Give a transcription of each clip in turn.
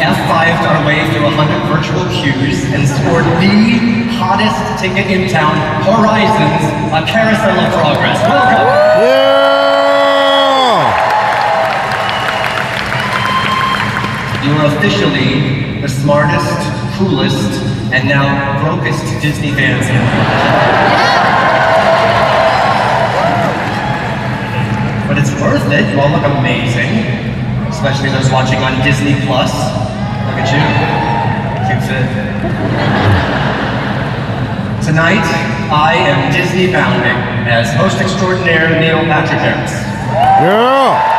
F5'd our way through 100 virtual queues and scored the hottest ticket in town, Horizons, a carousel of progress. Welcome! Yeah! You are officially the smartest, coolest, and now brokest Disney fans in the world. But it's worth it. You all look amazing. Especially those watching on Disney Plus. Look at you. Cute fit. Tonight, I am Disney bounding as host extraordinaire Neil Patrick Harris. Yeah!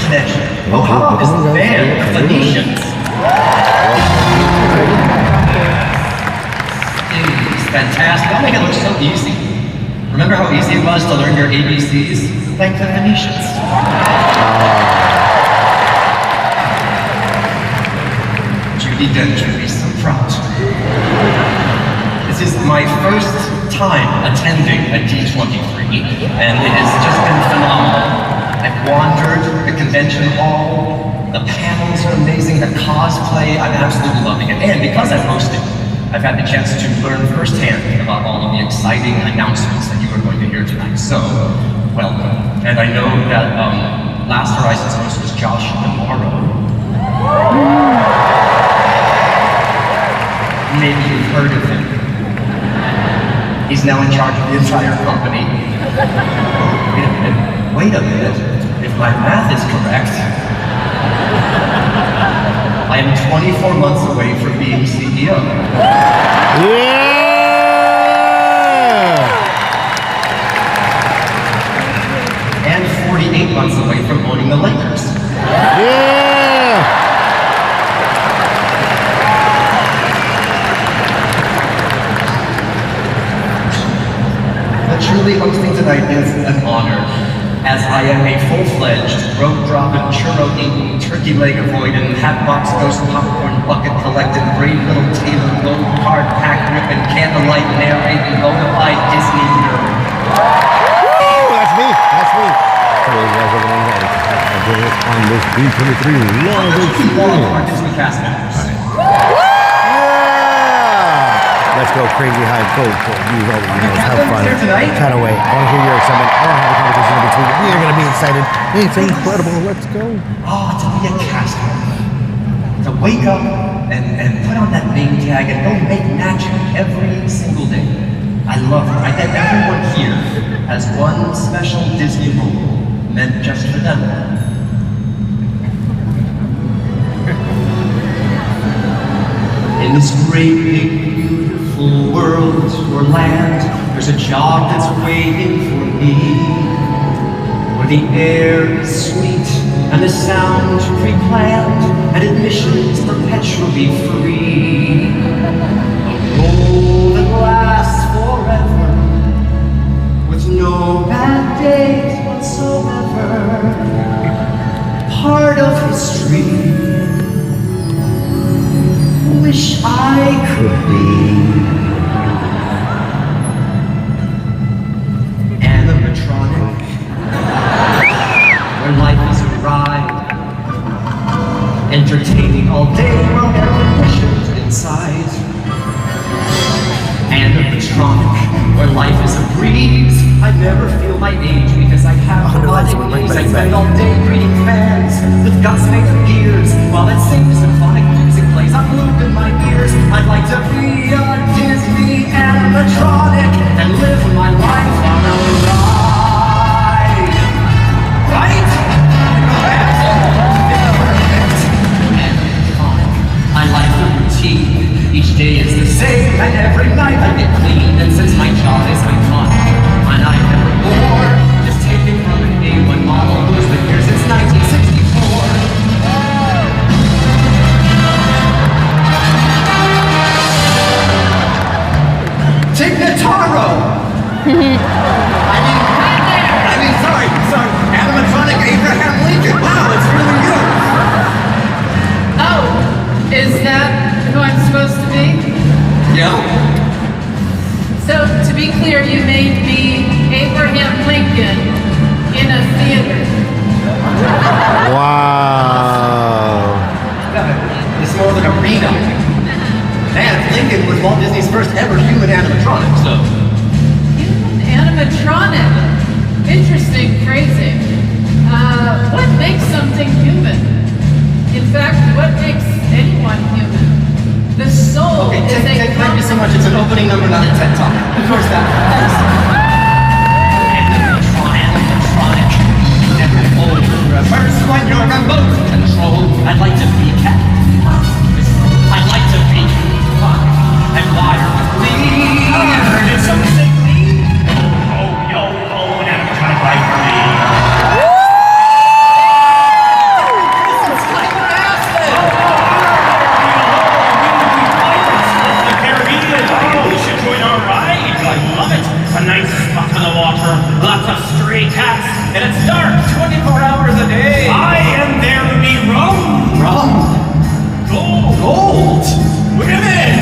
Connection. Oh, how is the band, the Phoenicians? It's fantastic. I'll make it look so easy. Remember how easy it was to learn your ABCs? Thank the Phoenicians. Judy Dench would be so proud. This is my first time attending a D23, and it has just been phenomenal. I've wandered the convention hall, the panels are amazing, the cosplay, I'm absolutely loving it. And because I'm hosting, I've had the chance to learn firsthand about all of the exciting announcements that you are going to hear tonight. So, welcome. And I know that last Horizons host was Josh Tomorrow. Maybe you've heard of him. He's now in charge of the entire company. Wait a minute. If my math is correct, I am 24 months away from being CEO. Yeah! And 48 months away from owning the Lakers. Yeah! But truly hosting tonight is an honor, as I am a full-fledged, rope-dropping, churro-eating, turkey leg-avoiding, hat-box ghost popcorn bucket collecting, brave little Taylor gold card pack ripping, candlelight narrating, bona fide Disney nerd. Woo! That's me! That's me! Hello, guys, I did it on this D23 live experience. Our Disney cast members. Let's go crazy high cold. Have fun. Kind of wait. I want to hear your excitement. I want to have a conversation in between. We are going to be excited. It's incredible. Let's go. Oh, to be a cast member. To wake up and put on that name tag and go make magic every single day. I love it. I bet everyone here has one special Disney rule meant just for them. In this great big beautiful world or land, there's a job that's waiting for me, where the air is sweet and the sound pre-planned and admissions perpetually free. A role that lasts forever with no bad days whatsoever. Part of history. Wish I could be animatronic, where life is a ride, entertaining all day while air conditioned inside. Animatronic, where life is a breeze. I never feel my age because I have a lot of knees. I spend all day greeting fans with guts made of gears while that same symphonic music plays. I'm glued in my ears. I'd like to be a Disney animatronic and live my life on a ride. Right? Perfect. Animatronic. I like the routine. Each day is the same, and every night I get clean. And since my job is iconic, and I'm never bored, just take it from an A1 model who's been here since 1964. Take the time. something human. In fact, what makes anyone human? The soul Okay, is a thank you so much. It's an opening number, not a TED Talk. Of course that. Animatronic. Never hold reverse when you're remote control. I'd like to be cat. I'd like to be fun and wirelessly. Did someone say me? Oh, yo, an animatronic like me. Lots of stray cats, and it's dark 24 hours a day. I am there to be rum. Rum. Gold. Gold. Women.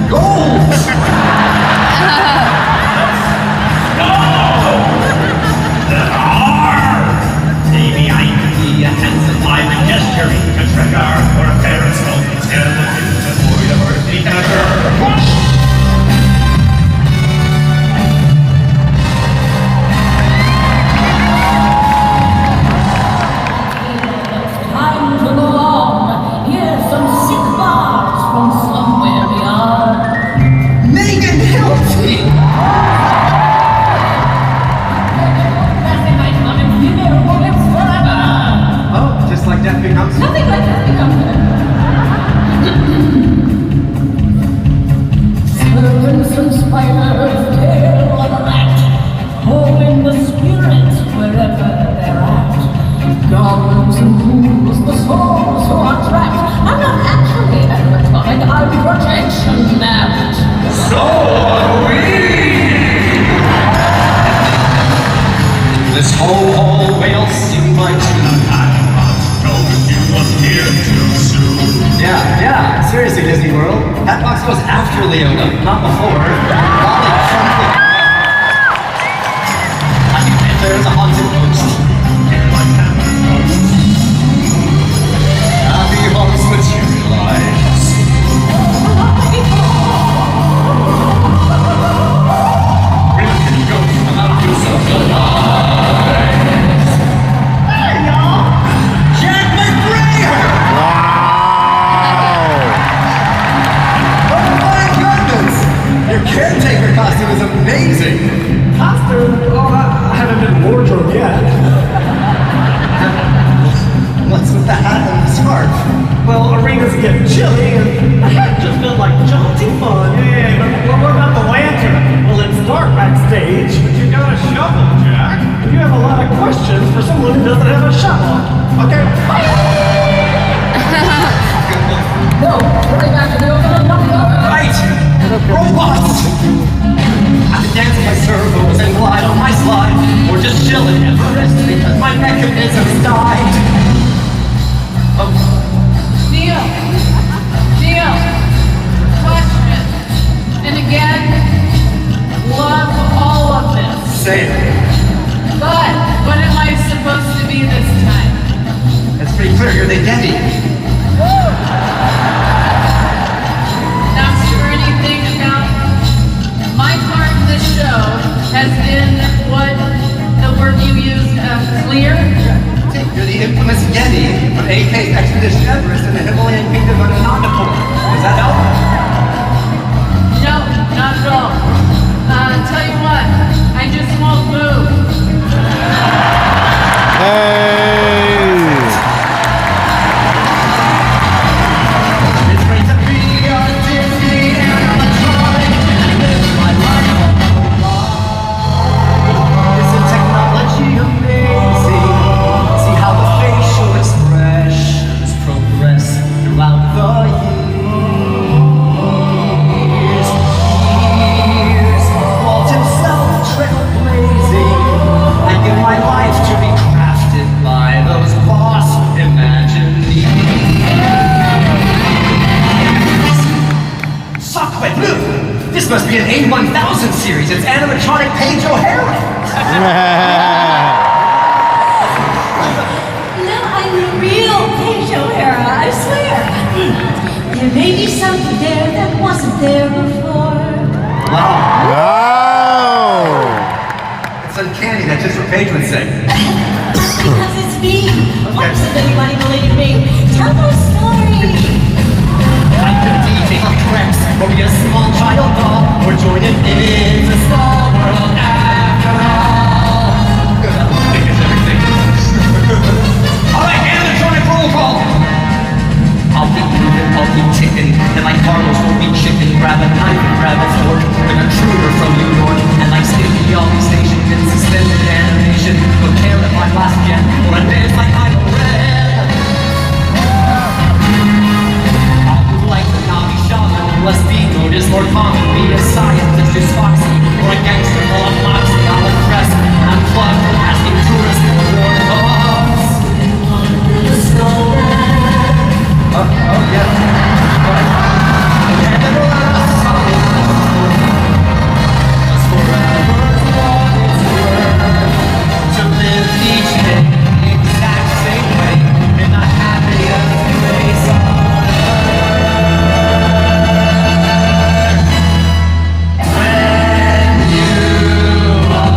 Gold. Maybe I could be a handsome violent gesture to trigger or a periscope instead of looking to avoid a birthday catcher. Like death becomes nothing like that becomes serpents and spiders, tail of a rat, holding the spirits wherever they're at. Goblins and ghouls, the souls who are trapped. I'm not actually animatronic, I'm projection mapped. So are we! this whole whale seemed like Yeah, seriously, Disney World. That box goes after Leona, not before. I think there's a haunted ghost. Happy haunts materialize. Really go come out do something nice. Hey, y'all! Jack McBrayer! Your caretaker costume is amazing! Costume? Oh, I haven't been wardrobe yet. What's with the hat and the scarf? Well, arenas get chilly, and the hat just felt like jaunty fun. Yeah, but what about the lantern? Well, it's dark backstage, but you got a shovel, Jack. You have a lot of questions for someone who doesn't have a shovel. Okay. No, hurry back to the open Right! Robots! I could dance with my servos and glide on my slide, or just chill at Everest because my mechanisms died. Oh. Neil, question. And again, love all of this. Same. But what am I supposed to be this time? It's pretty clear you're the Yeti. Not sure anything about my part in this show has been what the word you used, clear? You're the infamous Yeti from AK's Expedition Everest in the Himalayan kingdom of Anandapur. Does that help? No, not at all. Tell you what, I just won't move. It's great to be a Disney animatronic and live my life on the line. Isn't technology amazing? See how the facial expressions progress throughout the years. Walt himself trailblazing. I give my life to be crafted by those boss imagineers. Sacre bleu! This must be an A1000 series. It's animatronic Paige O'Hara. No, I'm the real Paige O'Hara, I swear. There may be something there that wasn't there before. Wow. Wow! It's uncanny. That's just what Paige would say. Because it's me. Why doesn't anybody believe me? Tell my story. I'm the DJ of Rex, or be a small child doll, or join it in the small world after all. Because everything. Alright, animatronic roll call! I'll be moving, I'll be ticking, and like Carlos will be chicken, grab a knife and grab a fork, an intruder from New York, and like Sticky, I'll be stationed in suspended animation, prepare at my last gen, or a dance like I'm red. I'll move like the Navi shaman, less be noticed, more common, be a scientist who's foxy, or a gangster full of moxie, I'll impress, and I'm plugged, asking tourists for war cause. Oh, yeah. But and the last song was forever what it's worth to live each day the exact same way in the happiest place on earth. When you are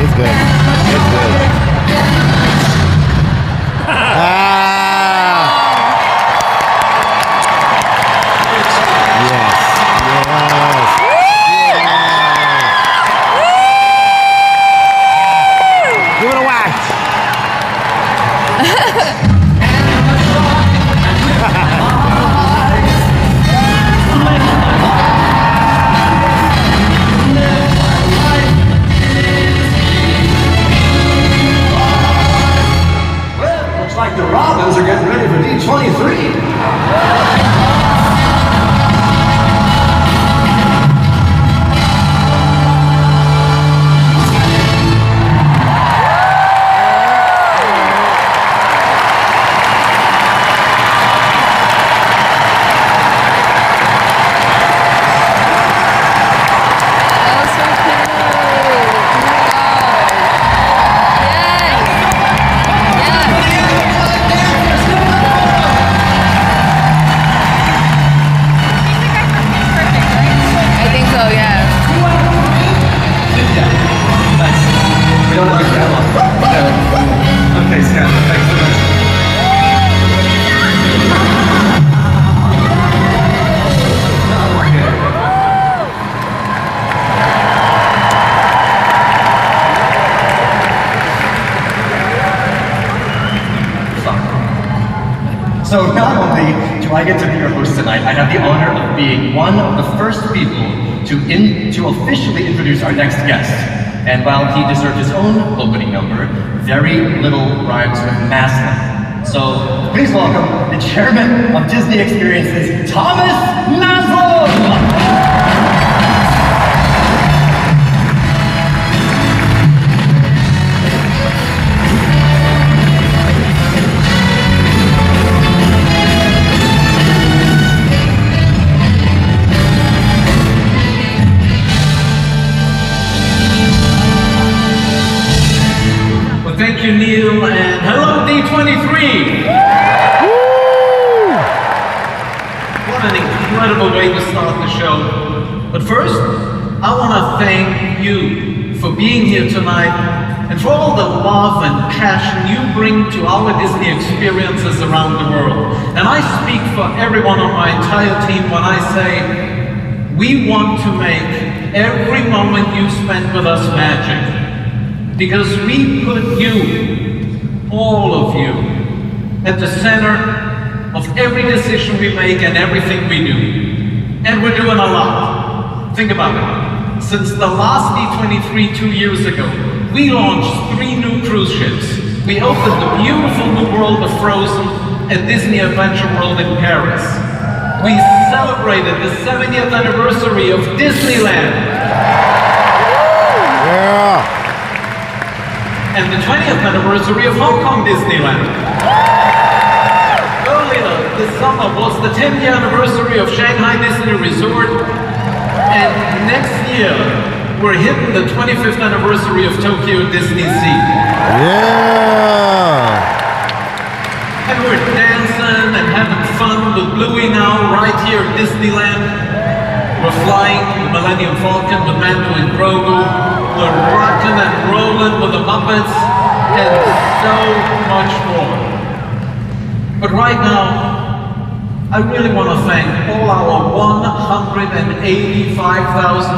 It's good. It's good. Yes. Give it a whack. Well, looks like the Robins are getting ready for D23. Okay, Stan, thanks so much. So not only do I get to be your host tonight, I have the honor of being one of the first people to officially introduce our next guest. And while he deserved his own opening number, very little rhymes with masculine. So please welcome the chairman of Disney Experiences, Thomas Maslow! Thank you, Neil, and hello, D23! What an incredible way to start the show. But first, I want to thank you for being here tonight and for all the love and passion you bring to our Disney experiences around the world. And I speak for everyone on my entire team when I say, we want to make every moment you spend with us magic. Because we put you, all of you, at the center of every decision we make and everything we do. And we're doing a lot. Think about it. Since the last D23 2 years ago, we launched 3 new cruise ships. We opened the beautiful new world of Frozen at Disney Adventure World in Paris. We celebrated the 70th anniversary of Disneyland. Yeah. And the 20th anniversary of Hong Kong Disneyland. Earlier this summer was the 10th anniversary of Shanghai Disney Resort, and next year we're hitting the 25th anniversary of Tokyo Disney Sea. Yeah! And we're dancing and having fun with Bluey now right here at Disneyland. We're flying the Millennium Falcon with Mando and Grogu. We're rocking and rolling with the Muppets and so much more. But right now, I really want to thank all our 185,000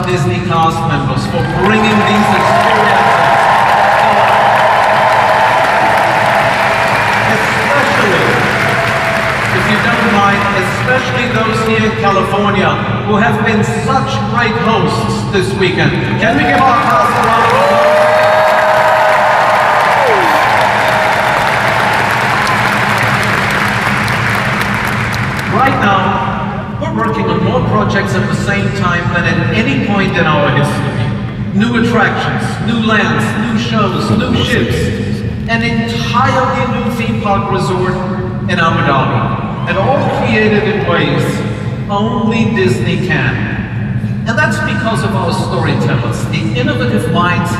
Disney cast members for bringing these experiences. If you don't mind, especially those here in California who have been such great hosts this weekend. Can we give our cast a round of applause? Right now, we're working on more projects at the same time than at any point in our history. New attractions, new lands, new shows, new ships, an entirely new theme park resort in Abu Dhabi. And all created in ways only Disney can. And that's because of our storytellers, the innovative minds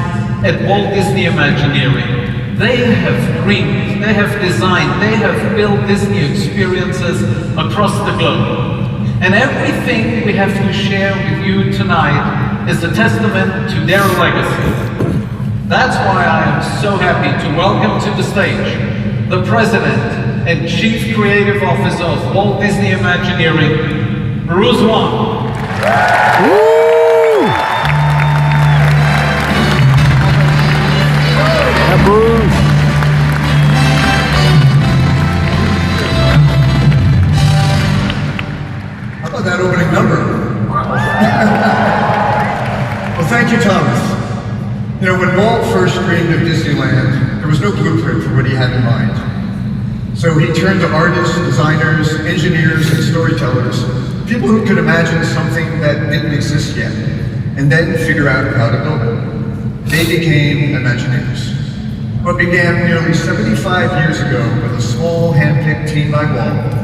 at Walt Disney Imagineering. They have dreamed, they have designed, they have built Disney experiences across the globe. And everything we have to share with you tonight is a testament to their legacy. That's why I am so happy to welcome to the stage the President and Chief Creative Officer of Walt Disney Imagineering, Bruce Wong. Woo! Yeah, Bruce. How about that opening number? Well, thank you, Thomas. You know, when Walt first dreamed of Disneyland, there was no blueprint for what he had in mind. So he turned to artists, designers, engineers, and storytellers, people who could imagine something that didn't exist yet, and then figure out how to build it. They became Imagineers. What began nearly 75 years ago with a small hand-picked team by Walt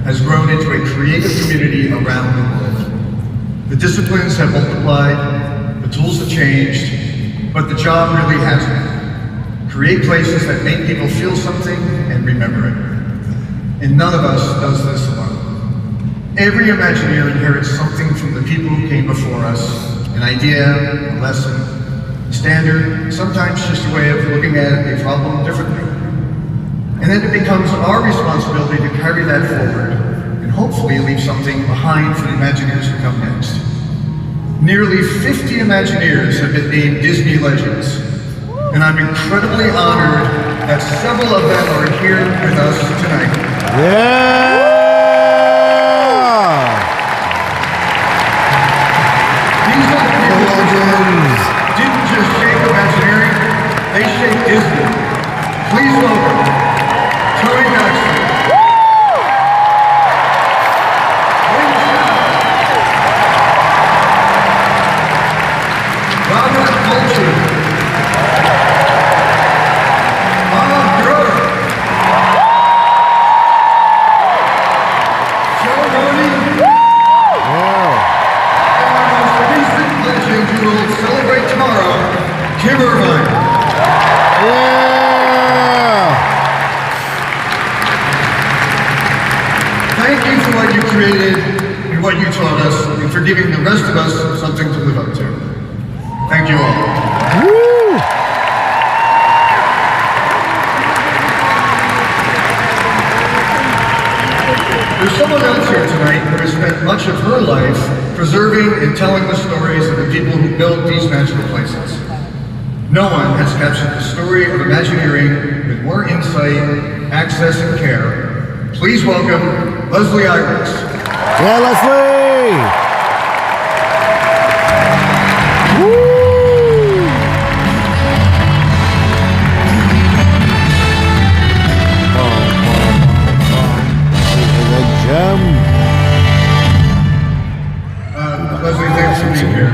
has grown into a creative community around the world. The disciplines have multiplied, the tools have changed, but the job really hasn't. Create places that make people feel something and remember it. And none of us does this alone. Every Imagineer inherits something from the people who came before us, an idea, a lesson, a standard, sometimes just a way of looking at a problem differently. And then it becomes our responsibility to carry that forward and hopefully leave something behind for the Imagineers to come next. Nearly 50 Imagineers have been named Disney Legends, and I'm incredibly honored that several of them are here with us tonight. Yeah! These are the people who didn't just shape Imagineering, they shaped Disney. Please welcome Tony Maxwell. Robert Culture. Bob Burr. Joe Roney. And our most recent legend who will celebrate tomorrow, Kim Irvine. Thank you for what you created and what you taught us, and for giving the rest of us something to live up to. Thank you all. Woo! There's someone else here tonight who has spent much of her life preserving and telling the stories of the people who built these magical places. No one has captured the story of Imagineering with more insight, access, and care. Please welcome Leslie Irons. Yeah, Leslie! Woo! Leslie, thanks for being here.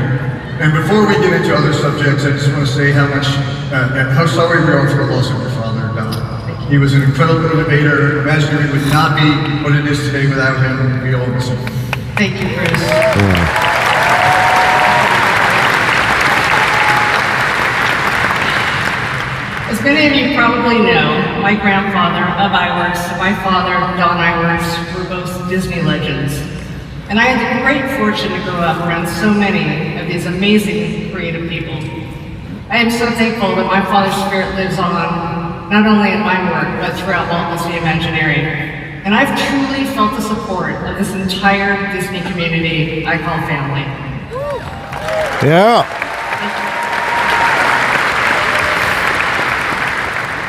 And before we get into other subjects, I just want to say how sorry we are for the loss of your father, Don. He was an incredible innovator. Imagineering would not be what it is today without him. We all miss him. Thank you, Bruce. As many of you probably know, my grandfather, Ub Iwerks, and my father, Don Iwerks, were both Disney legends. And I had the great fortune to grow up around so many of these amazing creative people. I am so thankful that my father's spirit lives on, not only in my work, but throughout Walt Disney Imagineering. And I've truly felt the support of this entire Disney community I call family. Yeah.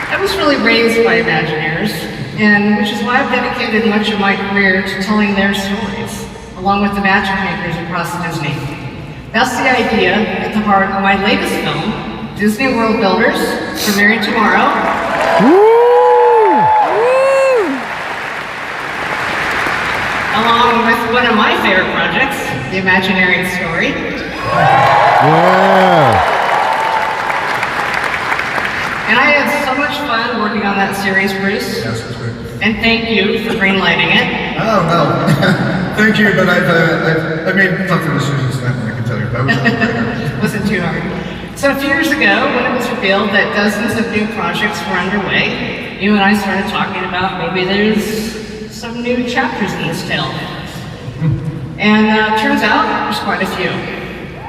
I was really raised by Imagineers, and which is why I've dedicated much of my career to telling their stories, along with the magic makers across Disney. That's the idea at the heart of my latest film, Disney World Builders, premiering tomorrow. Along with one of my favorite projects, the Imagineering Story. Yeah. And I had so much fun working on that series, Bruce. Yes, that's great. And thank you for greenlighting it. Oh, no. Thank you, but I made tougher decisions than that, I can tell you. That was Wasn't too hard. So a few years ago, when it was revealed that dozens of new projects were underway, you and I started talking about maybe there's some new chapters in this tale. And turns out there's quite a few.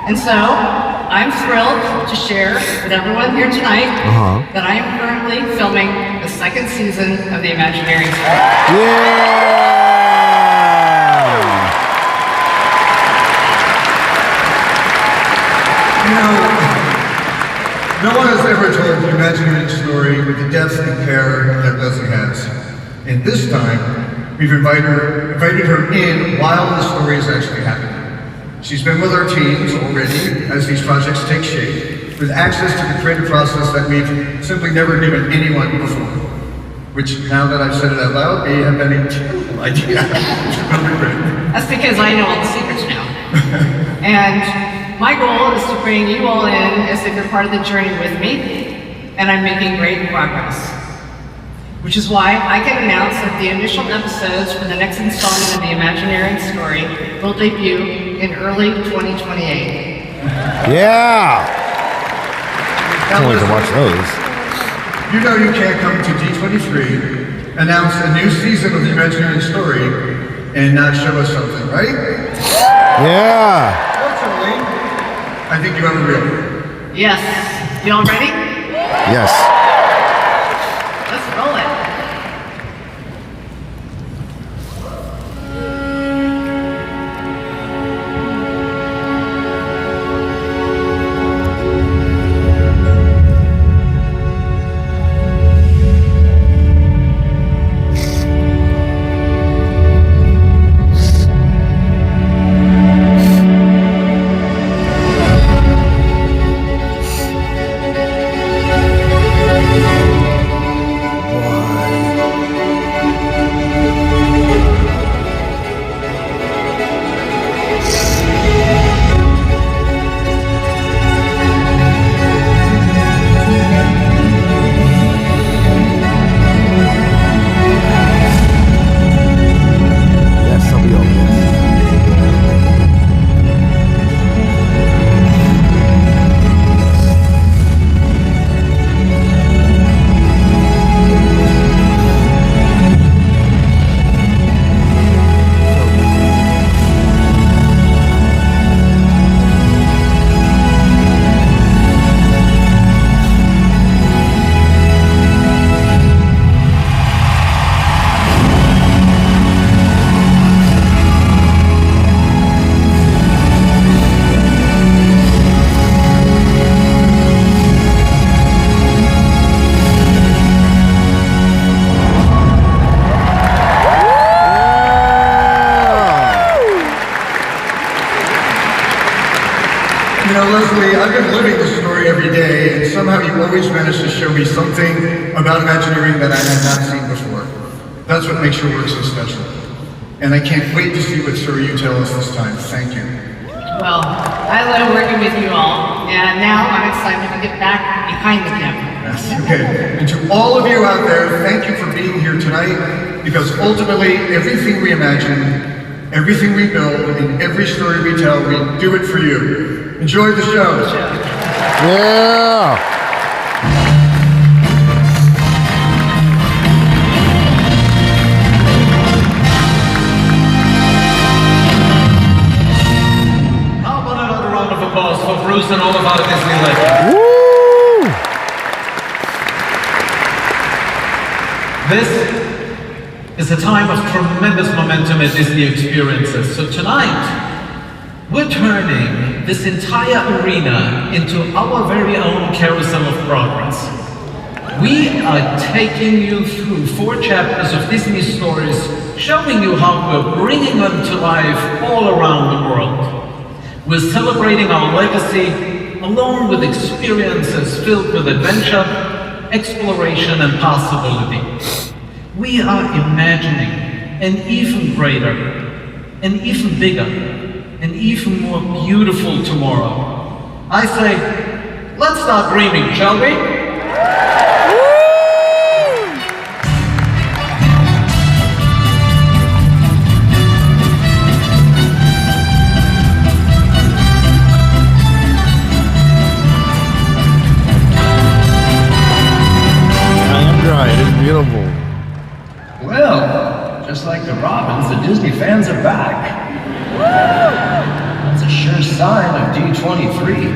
And so I'm thrilled to share with everyone here tonight that I am currently filming the second season of the Imagineering Story. Yeah. You know, no one has ever told the Imagineering Story with the depth and care that Leslie has. And this time, we've invited her in while the story is actually happening. She's been with our teams already as these projects take shape, with access to the creative process that we've simply never given anyone before. Which, now that I've said it out loud, may have been a terrible idea. That's because I know all the secrets now. And my goal is to bring you all in as if you're part of the journey with me, and I'm making great progress. Which is why I can announce that the initial episodes for the next installment of the Imagineering Story will debut in early 2028. Yeah. Can't wait to watch those. You know you can't come to D23, announce a new season of the Imagineering Story, and not show us something, right? Yeah. Fortunately, I think you have a real. Yes. Y'all ready? Yes. Let's roll it. Leslie, I've been living this story every day, and somehow you always manage to show me something about Imagineering that I had not seen before. That's what makes your work so special. And I can't wait to see what story you tell us this time. Thank you. Well, I love working with you all, and now I'm excited to get back behind the camera. Yes, okay. And to all of you out there, thank you for being here tonight, because ultimately, everything we imagine, everything we build, and every story we tell, we do it for you. Enjoy the show. Yeah. How about another round of applause for Bruce and all of our Disney legends? Woo! This is a time of tremendous momentum at Disney Experiences. So tonight, we're turning this entire arena into our very own carousel of progress. We are taking you through 4 chapters of Disney stories, showing you how we're bringing them to life all around the world. We're celebrating our legacy along with experiences filled with adventure, exploration, and possibility. We are imagining an even greater, an even bigger, an even more beautiful tomorrow. I say, let's start dreaming, shall we? I am dry. It is beautiful. Well, just like the Robins, the Disney fans are back. That's a sure sign of D23.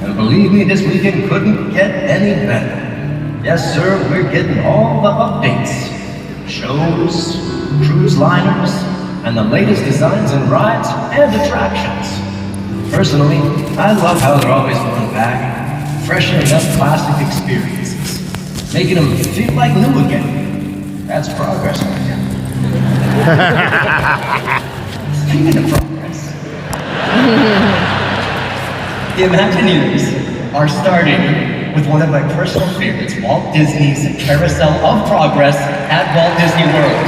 And believe me, this weekend couldn't get any better. Yes, sir, we're getting all the updates. Shows, cruise liners, and the latest designs and rides and attractions. Personally, I love how they're always going back, freshening up classic experiences, making them feel like new again. That's progress right there. Speaking of progress, the Imagineers are starting with one of my personal favorites, Walt Disney's Carousel of Progress at Walt Disney World.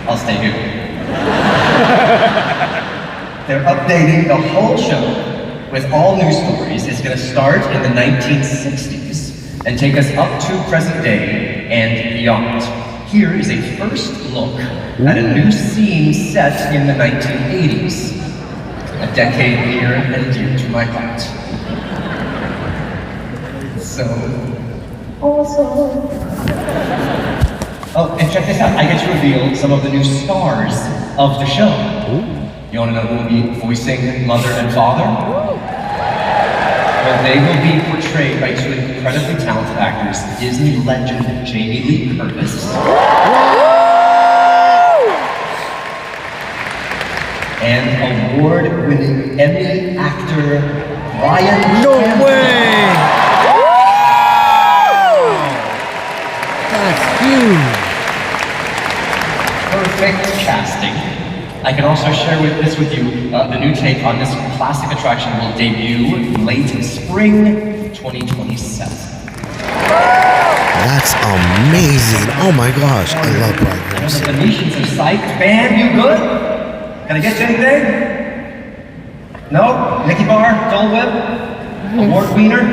I'll stay here. They're updating the whole show with all new stories. It's going to start in the 1960s and take us up to present day and beyond. Here is a first look at a new scene set in the 1980s, a decade near and dear to my heart. So, awesome. Oh, and check this out. I get to reveal some of the new stars of the show. You want to know who will be voicing Mother and Father? Well, they will be portrayed by 2 incredibly talented actors, Disney legend Jamie Lee Curtis and award-winning Emmy actor Ryan No Chandler. way! That's huge. Perfect casting. I can also share this with you. The new take on this classic attraction will debut late spring 2027. That's amazing. Oh my gosh, I love progress. The Venetians are psyched. Band, you good? Can I get you anything? No? Mickey Bar? Dole Whip? Award Wiener?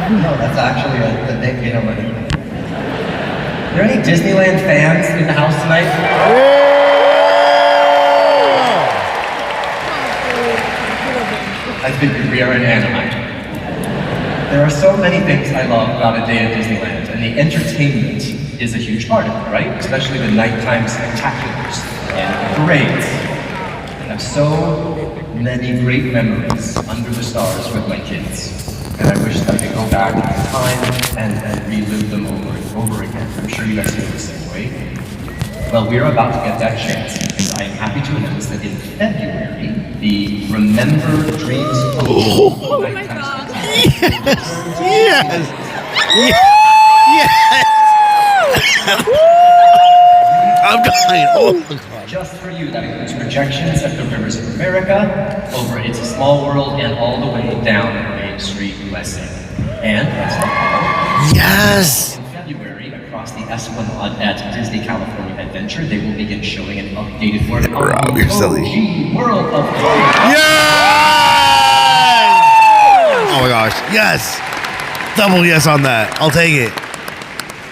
No, that's actually a big, you know, are there any Disneyland fans in the house tonight? I figured we are in Anaheim. There are so many things I love about a day at Disneyland, and the entertainment is a huge part of it, right? Especially the nighttime spectaculars and parades. I have so many great memories under the stars with my kids. And I wish that I could go back in time and relive them over and over again. I'm sure you guys feel the same way. Well, we're about to get that chance, and I am happy to announce that in February, the Remember Dreams Oh my God! Yes! I'm dying. Oh my God. Just for you, that includes projections at the Rivers of America, over It's a Small World, and all the way down Main Street, USA. And, let's not Yes! in February, across across the Esplanade at Disney California Adventure, they will begin showing an updated version of Rob, the you're silly. OG World of Toy. Yes! Oh my gosh, yes! Double yes on that. I'll take it.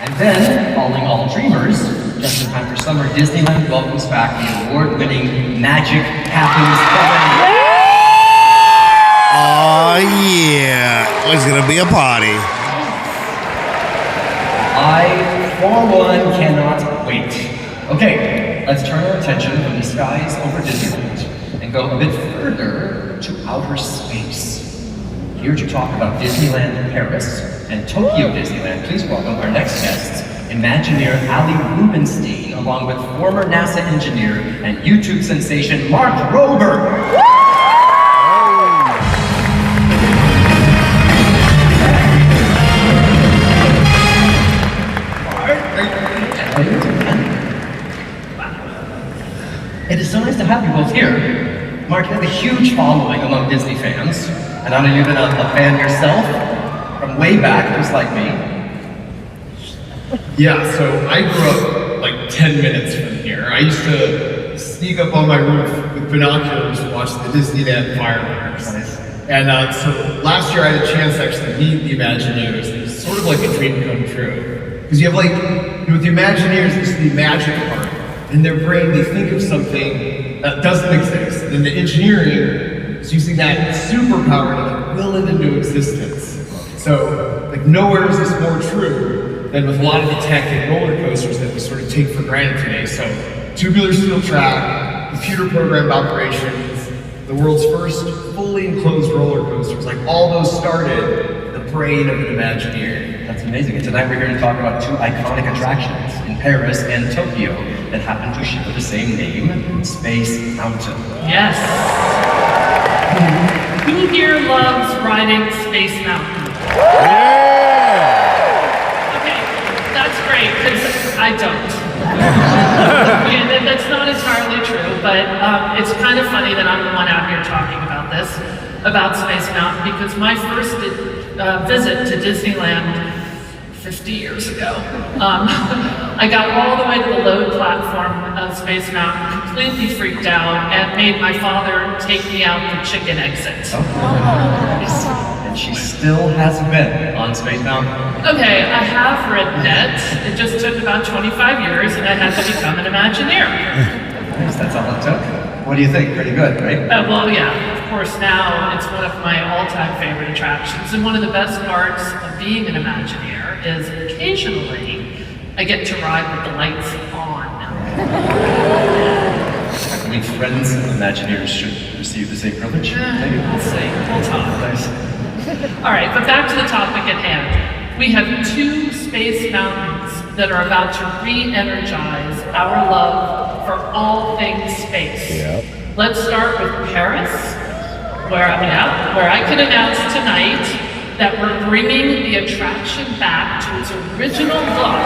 And then, calling all dreamers, just in time for summer, Disneyland welcomes back the award-winning Magic Happens Parade. Oh yeah, it's gonna be a party. I, for one, cannot wait. Okay, let's turn our attention from the skies over Disneyland and go a bit further to outer space. Here to talk about Disneyland Paris and Tokyo Disneyland, please welcome our next guests, Imagineer Ali Rubenstein, along with former NASA engineer and YouTube sensation Mark Rober. It is so nice to have you both here. Mark, you have a huge following among Disney fans, and I know you've been a fan yourself from way back, just like me. Yeah, so I grew up like 10 minutes from here. I used to sneak up on my roof with binoculars to watch the Disneyland fireworks. Nice. And so last year I had a chance to actually meet the Imagineers. It was sort of like a dream come true. Because you have like, with the Imagineers, this is the magic part. In their brain, they think of something that doesn't exist. And the engineering is using that superpower to like will it into existence. So, like nowhere is this more true than with a lot of the tech and roller coasters that we sort of take for granted today. So, tubular steel track, computer programmed operations, the world's first fully enclosed roller coasters, like all those started in the brain of an Imagineer. That's amazing. And tonight we're here to talk about two iconic attractions in Paris and Tokyo that happen to share the same name, Space Mountain. Yes. Who here loves riding Space Mountain? Okay, that's great, because I don't. Yeah, that's not entirely true, but it's kind of funny that I'm the one out here talking about this, about Space Mountain, because my first visit to Disneyland 50 years ago, I got all the way to the load platform of Space Mountain, completely freaked out, and made my father take me out the chicken exit. And she still hasn't been on Space Mountain. Okay, I have ridden it. It just took about 25 years, and I had to become an Imagineer. Nice, that's all it took. What do you think? Pretty good, right? Well, yeah, of course, now it's one of my all-time favorite attractions, and one of the best parts of being an Imagineer is occasionally I get to ride with the lights on. I mean, friends of Imagineers should receive the same privilege. Maybe. We'll see. We'll talk. Nice. All right, but back to the topic at hand. We have two space mountains that are about to re-energize our love for all things space. Yep. Let's start with Paris, where I can announce tonight that we're bringing the attraction back to its original look.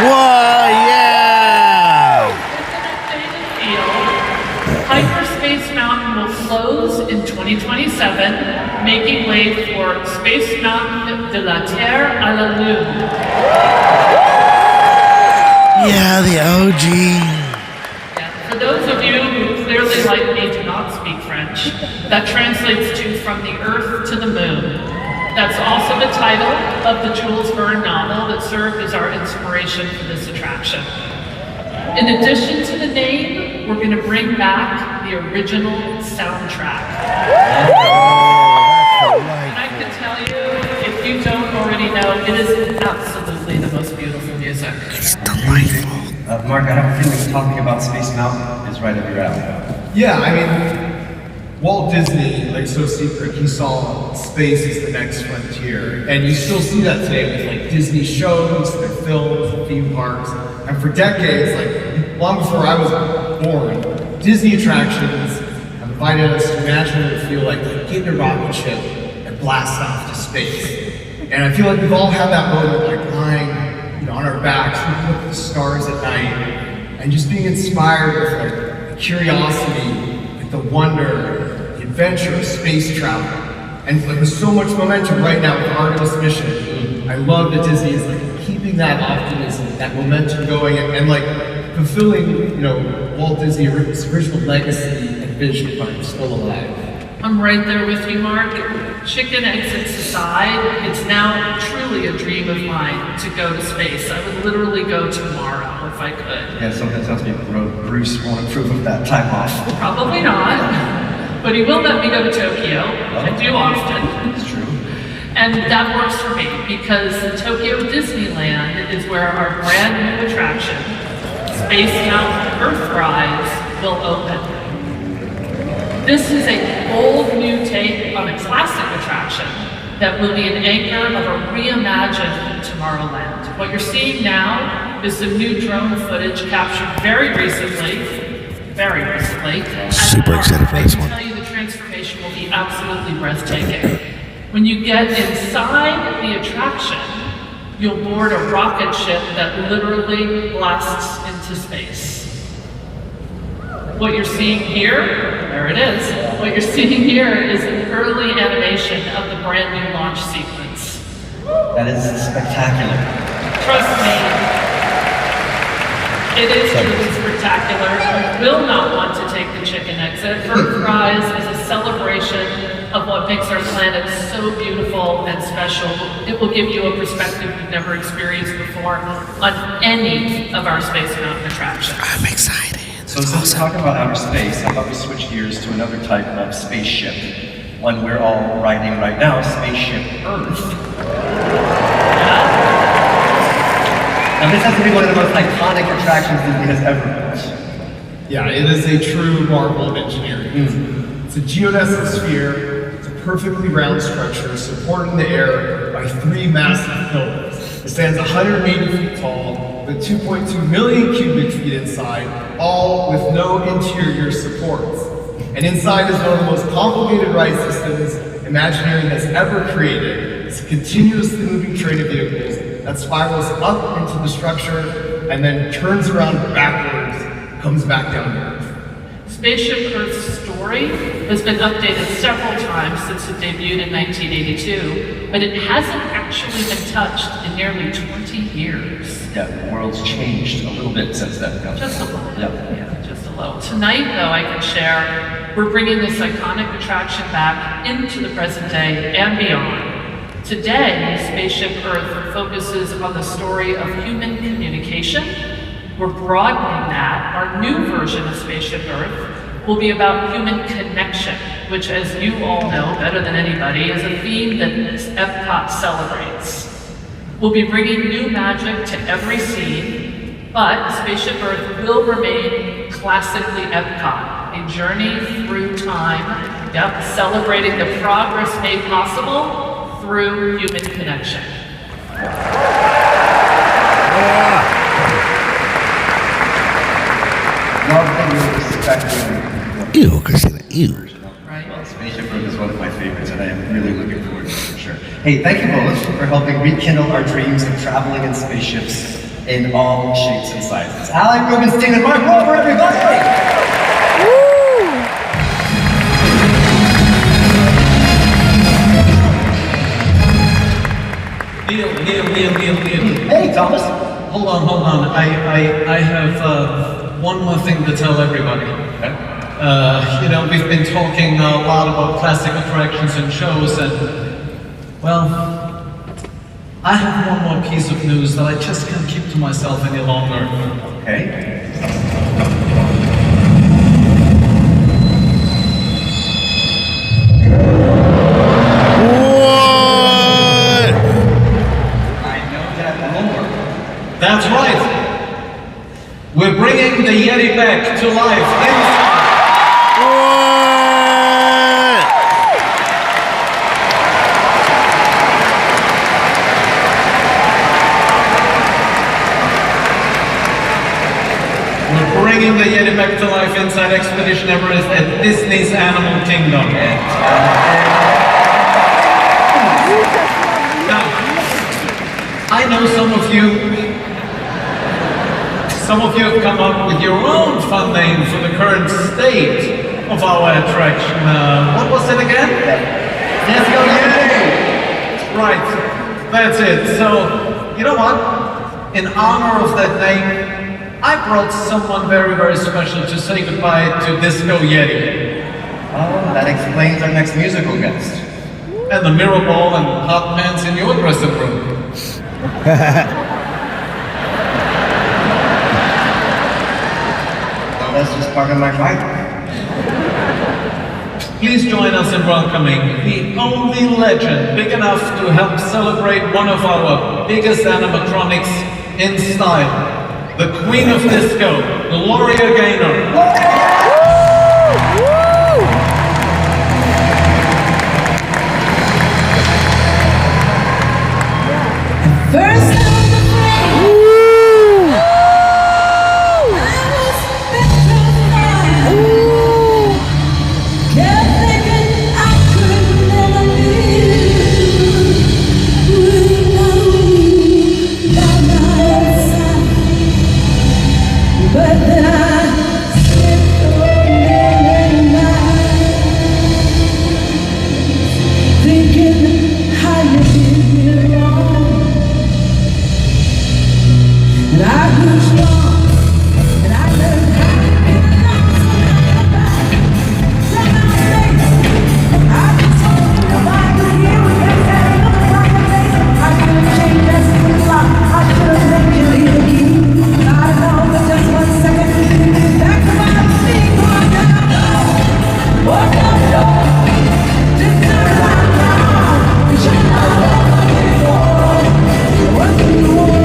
Whoa, yeah! Hyperspace Mountain will close in 2027, making way for Space Mountain de la Terre à la Lune. Yeah, the OG. Yeah, for those of you who clearly, like me, do not speak French, that translates to From the Earth to the Moon. That's also the title of the Jules Verne novel that served as our inspiration for this attraction. In addition to the name, we're going to bring back the original soundtrack. And I can tell you, if you don't already know, it is absolutely the most beautiful music. It's delightful. Mark, I have a feeling talking about Space Mountain is right up your alley. Yeah, I mean, Walt Disney, like so secret, he saw space as the next frontier. And you still see that today with like Disney shows, their films, and theme parks. And for decades, like long before I was born, Disney attractions have invited us to imagine what it would feel like to get in a rocket ship and blast off to space. And I feel like we've all had that moment, like lying, on our backs, looking at the stars at night, and just being inspired with like the curiosity, like the wonder, the adventure of space travel. And like, there's so much momentum right now with the Artemis mission. I love that Disney is like keeping that optimism, that momentum going, and like fulfilling, Walt Disney's original legacy and vision while he's still alive. I'm right there with you, Mark. Chicken exits aside, it's now truly a dream of mine to go to space. I would literally go tomorrow if I could. Yeah, something tells me Bruce won't approve of that time off. Probably not, but he will let me go to Tokyo. I do often. It's true. And that works for me because Tokyo Disneyland is where our brand new attraction, Space Mountain Earthrise, will open. This is a bold new take on a classic attraction that will be an anchor of a reimagined Tomorrowland. What you're seeing now is some new drone footage captured very recently. Super excited for this one. I can tell you the transformation will be absolutely breathtaking. When you get inside the attraction, you'll board a rocket ship that literally blasts into space. What you're seeing here, there it is. What you're seeing here is an early animation of the brand new launch sequence. That is spectacular. Trust me, it is truly spectacular. You will not want to take the chicken exit. Earthrise is a celebration of what makes our planet so beautiful and special. It will give you a perspective you've never experienced before on any of our Space Mountain attractions. I'm excited. So since we're talking about outer space, how about we switch gears to another type of spaceship? One we're all riding right now, Spaceship Earth. Now this has to be one of the most iconic attractions Disney has ever built. Yeah, it is a true marvel of engineering. It's a geodesic sphere. It's a perfectly round structure supported in the air by 3 massive pillars. It stands 180 feet tall, with 2.2 million cubic feet inside, all with no interior supports. And inside is one of the most complicated ride systems Imagineering has ever created. It's a continuously moving train of vehicles that spirals up into the structure and then turns around backwards, comes back down to Earth. Spaceship Earth's story has been updated several times since it debuted in 1982, but it hasn't actually been touched in nearly 20 years. Yeah, the world's changed a little bit since then. Just a little. Yep. Yeah, just a little. Tonight, though, I can share, we're bringing this iconic attraction back into the present day and beyond. Today, Spaceship Earth focuses on the story of human communication. We're broadening that. Our new version of Spaceship Earth will be about human connection, which, as you all know better than anybody, is a theme that Epcot celebrates. We'll be bringing new magic to every scene, but Spaceship Earth will remain classically Epcot, a journey through time, celebrating the progress made possible through human connection. Love that you're respecting. Ew, Christina, ew. Right? Well, Spaceship Earth is one of my favorites, and I am really looking forward to it for sure. Hey, thank you both for helping rekindle our dreams of traveling in spaceships in all shapes and sizes. Alec Rubenstein and Mark Rover, everybody! Neil. Hey, Thomas. Hold on. I have one more thing to tell everybody. We've been talking a lot about classic attractions and shows, and, well, I have one more piece of news that I just can't keep to myself any longer. Okay. That's right. We're bringing the Yeti back to life. We're bringing the Yeti back to life inside Expedition Everest at Disney's Animal Kingdom. Now, I know some of you have come up with your own fun name for the current state of our attraction. What was it again? Let's go, Yeti! Right. That's it. So, you know what? In honor of that name, I brought someone very, very special to say goodbye to Disco Yeti. Oh, that explains our next musical guest. And the mirror ball and hot pants in your dressing room. Well, that's just part of my fight. Please join us in welcoming the only legend big enough to help celebrate one of our biggest animatronics in style, the Queen of Disco, Gloria Gaynor. First on the plane, I was petrified. Kept thinking I could never live without you by my side. But then I slipped away night, thinking how you did me wrong. And I grew strong, and I learned how to get along. So now I'm back from my mistakes. I've been told if I could hear what they say, look like a face. I could have changed that stupid lock. I should have made you leave the key. I don't know, but just 1 second. Back to my feet, walk down the door. Walk down the door. Just turn around now. You should know what I'm looking for. What do you want?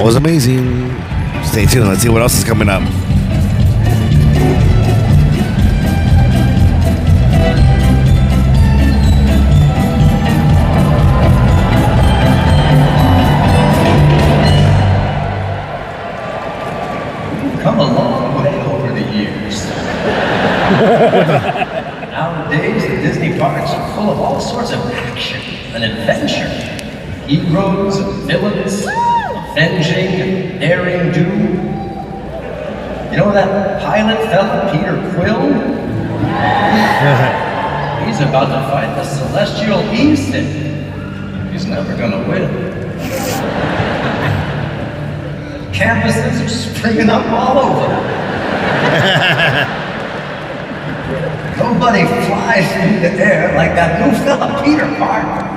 Was amazing. Stay tuned. Let's see what else is coming up. Nowadays, the Disney parks are full of all sorts of action and adventure. Heroes and villains, avenging and daring do. You know that pilot fella, Peter Quill? He's about to fight the celestial beast and he's never gonna win. Campuses are springing up all over. Nobody flies through the air like that new fella, Peter Parker.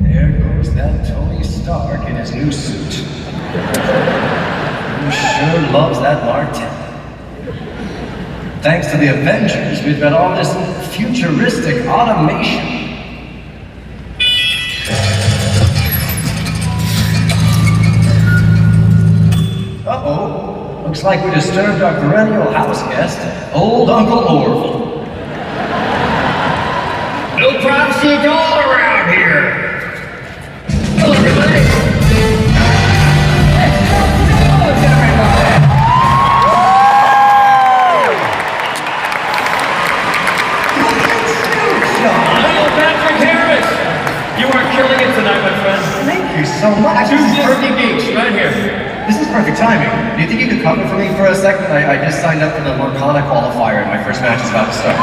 There goes that Tony Stark in his new suit. He sure loves that bartender. Thanks to the Avengers, we've got all this futuristic automation. Uh-oh, looks like we disturbed our perennial house guest, old Uncle Orville. No privacy at all around here. Hello, everybody. Thank you so much. This is perfect gigs, right here. This is perfect timing. Do you think you could cover for me for a second? I just signed up for the Morgana qualifier and my first match is about to start.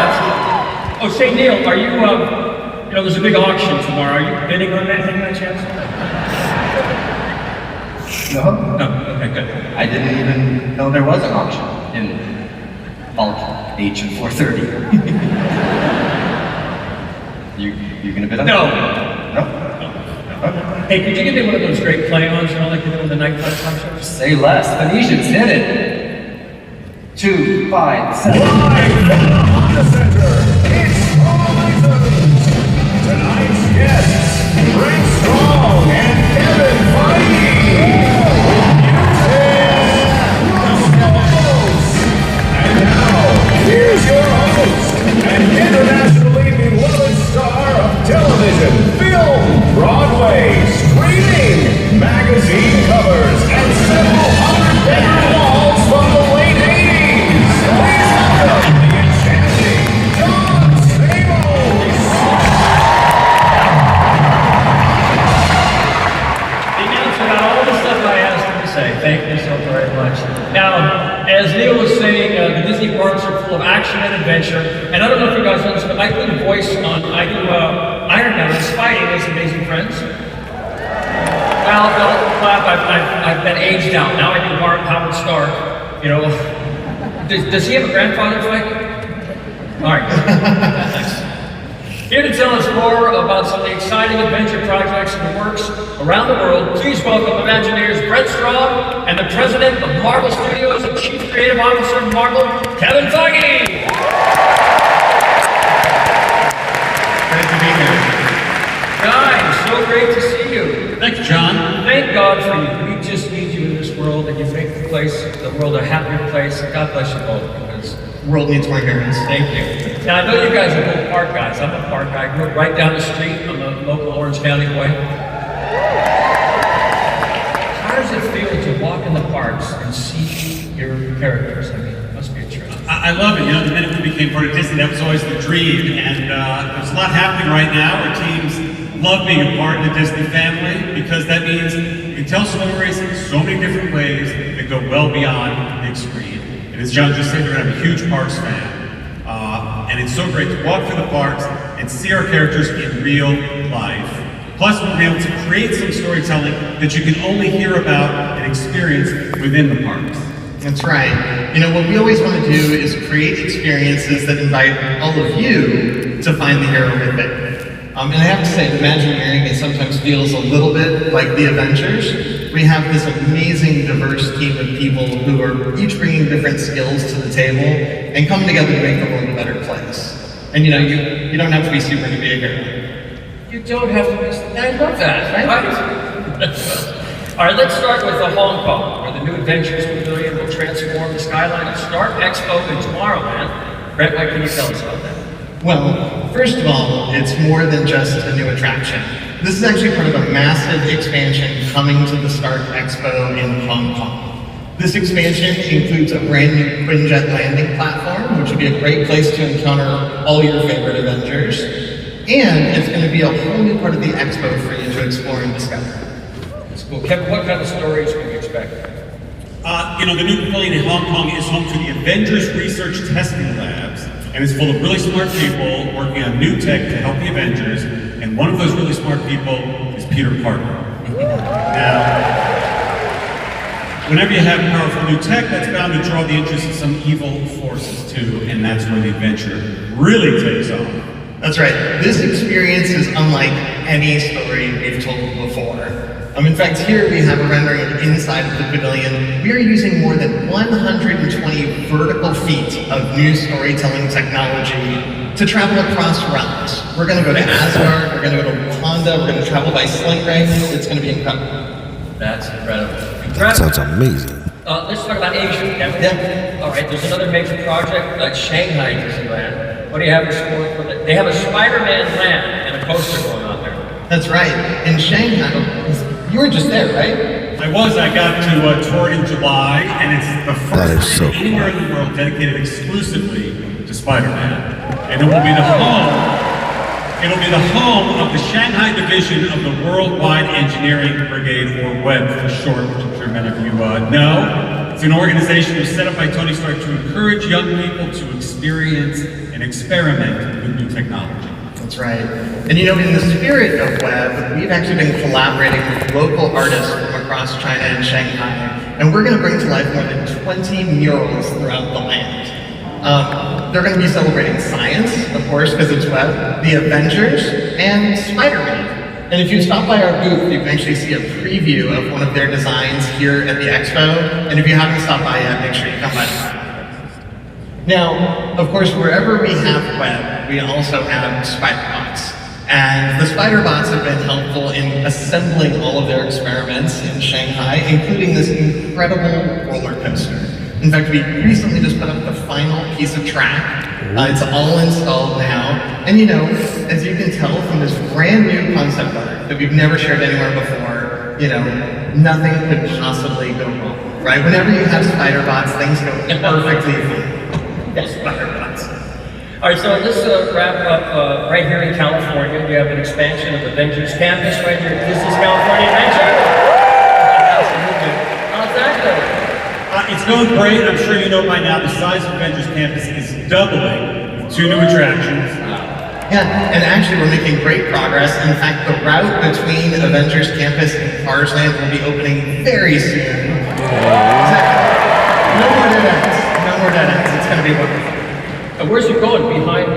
Absolutely. Oh, say Neil, are you, there's a big auction tomorrow. Are you bidding on that thing by chance? No? No, okay, good. I didn't even know there was an auction in bulk H and 430. You gonna bid on No. it? No? Okay. Hey, could you give me one of those great play-ons, like you do with the nightclub shows? Say less. Phoenicians hit it. 2, 5, 7. Live from the Honda Center, it's Horizons. Tonight's guests, Brent Strong and Kevin Feige. And now, here's your host, an internationally beloved star of television, film, Broadway, streaming, magazine covers, and several hundred bedroom walls from the late 80s. Please welcome the enchanting John Stamos. The announcer got all the stuff I asked him to say. Thank you so very much. Now, as Neil was saying, the Disney parks are full of action and adventure. And I don't know if you guys know this, but I do the voice on, Iron Man and Spidey as Amazing Friends. Well, don't clap, I've been aged out. Now I do Howard Stark, Does he have a grandfather, Spike? All right, thanks. Here to tell us more about some of the exciting adventure projects in the works around the world, please welcome Imagineers Brent Strong and the President of Marvel Studios and Chief Creative Officer of Marvel, Kevin Feige! Great to be here. Guys, so great to see you. Thank you, John. Thank God for you. We just need you in this world, and you make the world a happier place. God bless you both, because The world needs more heroes. thank you. Now, I know you guys are both park guys. I'm a park guy. I grew up right down the street. I'm a local Orange County boy. How does it feel to walk in the parks and see your characters? I mean, it must be a treat. I love it. The minute we became part of Disney, that was always the dream. And there's a lot happening right now. Our teams love being a part of the Disney family because that means you can tell stories in so many different ways that go well beyond the big screen. And as John just said, you're going to have a huge Parks fan. And it's so great to walk through the parks and see our characters in real life. Plus, we'll be able to create some storytelling that you can only hear about and experience within the parks. That's right. What we always want to do is create experiences that invite all of you to find the hero within. And I have to say, Imagineering, it sometimes feels a little bit like the Avengers. We have this amazing, diverse team of people who are each bringing different skills to the table and coming together to make the world a better place. And you don't have to be super to be a hero. You don't have to miss. I love that. Right? All right, let's start with Hong Kong, where the new Adventures Pavilion will transform the skyline of Stark Expo in Tomorrowland. Brett, what can you tell us about that? Well, first of all, it's more than just a new attraction. This is actually part of a massive expansion coming to the Stark Expo in Hong Kong. This expansion includes a brand new Quinjet landing platform, which would be a great place to encounter all your favorite Avengers. And it's going to be a whole new part of the expo for you to explore and discover. That's cool. Kevin, what kind of stories can we expect? The new pavilion in Hong Kong is home to the Avengers Research Testing Labs, and it's full of really smart people working on new tech to help the Avengers, and one of those really smart people is Peter Parker. Now, whenever you have powerful new tech, that's bound to draw the interest of some evil forces too, and that's where the adventure really takes off. That's right. This experience is unlike any story we've told before. In fact, here we have a rendering of inside of the pavilion. We are using more than 120 vertical feet of new storytelling technology to travel across realms. We're going to go to Asgard, we're going to go to Wakanda, we're going to travel by sling ray. It's going to be incredible. That's incredible. That sounds amazing. Let's talk about Asia, Kevin. Yeah. All right, there's another major project like Shanghai Disneyland. What do you have in store for that? They have a Spider-Man land and a coaster going on there. That's right. In Shanghai, you were just there, right? I was. I got to tour in July, and it's the first so time anywhere in the world dedicated exclusively to Spider-Man. And it will be the home. It'll be the home of the Shanghai division of the Worldwide Engineering Brigade, or WEB for short, which I'm sure many of you know. It's an organization that was set up by Tony Stark to encourage young people to experience and experiment with new technology. That's right. And in the spirit of WEB, we've actually been collaborating with local artists from across China and Shanghai, and we're going to bring to life more than 20 murals throughout the land. They're going to be celebrating science, of course, because it's WEB, the Avengers, and Spider-Man. And if you stop by our booth, you can actually see a preview of one of their designs here at the expo. And if you haven't stopped by yet, make sure you come by. Now, of course, wherever we have WEB, we also have Spider-Bots. And the Spider-Bots have been helpful in assembling all of their experiments in Shanghai, including this incredible roller coaster. In fact, we recently just put up the final piece of track. It's all installed now. And as you can tell from this brand new concept art that we've never shared anywhere before, nothing could possibly go wrong, right? Whenever you have Spider-Bots, things go perfectly fine. Yes, Spider-Bots. All right, so let's wrap up right here in California. You have an expansion of Avengers Campus right here at Disney's California Adventure. How's that going? It's going great. I'm sure you know by now the size of Avengers Campus is doubling with 2 new attractions. Yeah, and actually we're making great progress. In fact, the route between Avengers Campus and Cars Land will be opening very soon. No more dead ends. No more dead ends. It's going to be wonderful. Where's it going? Behind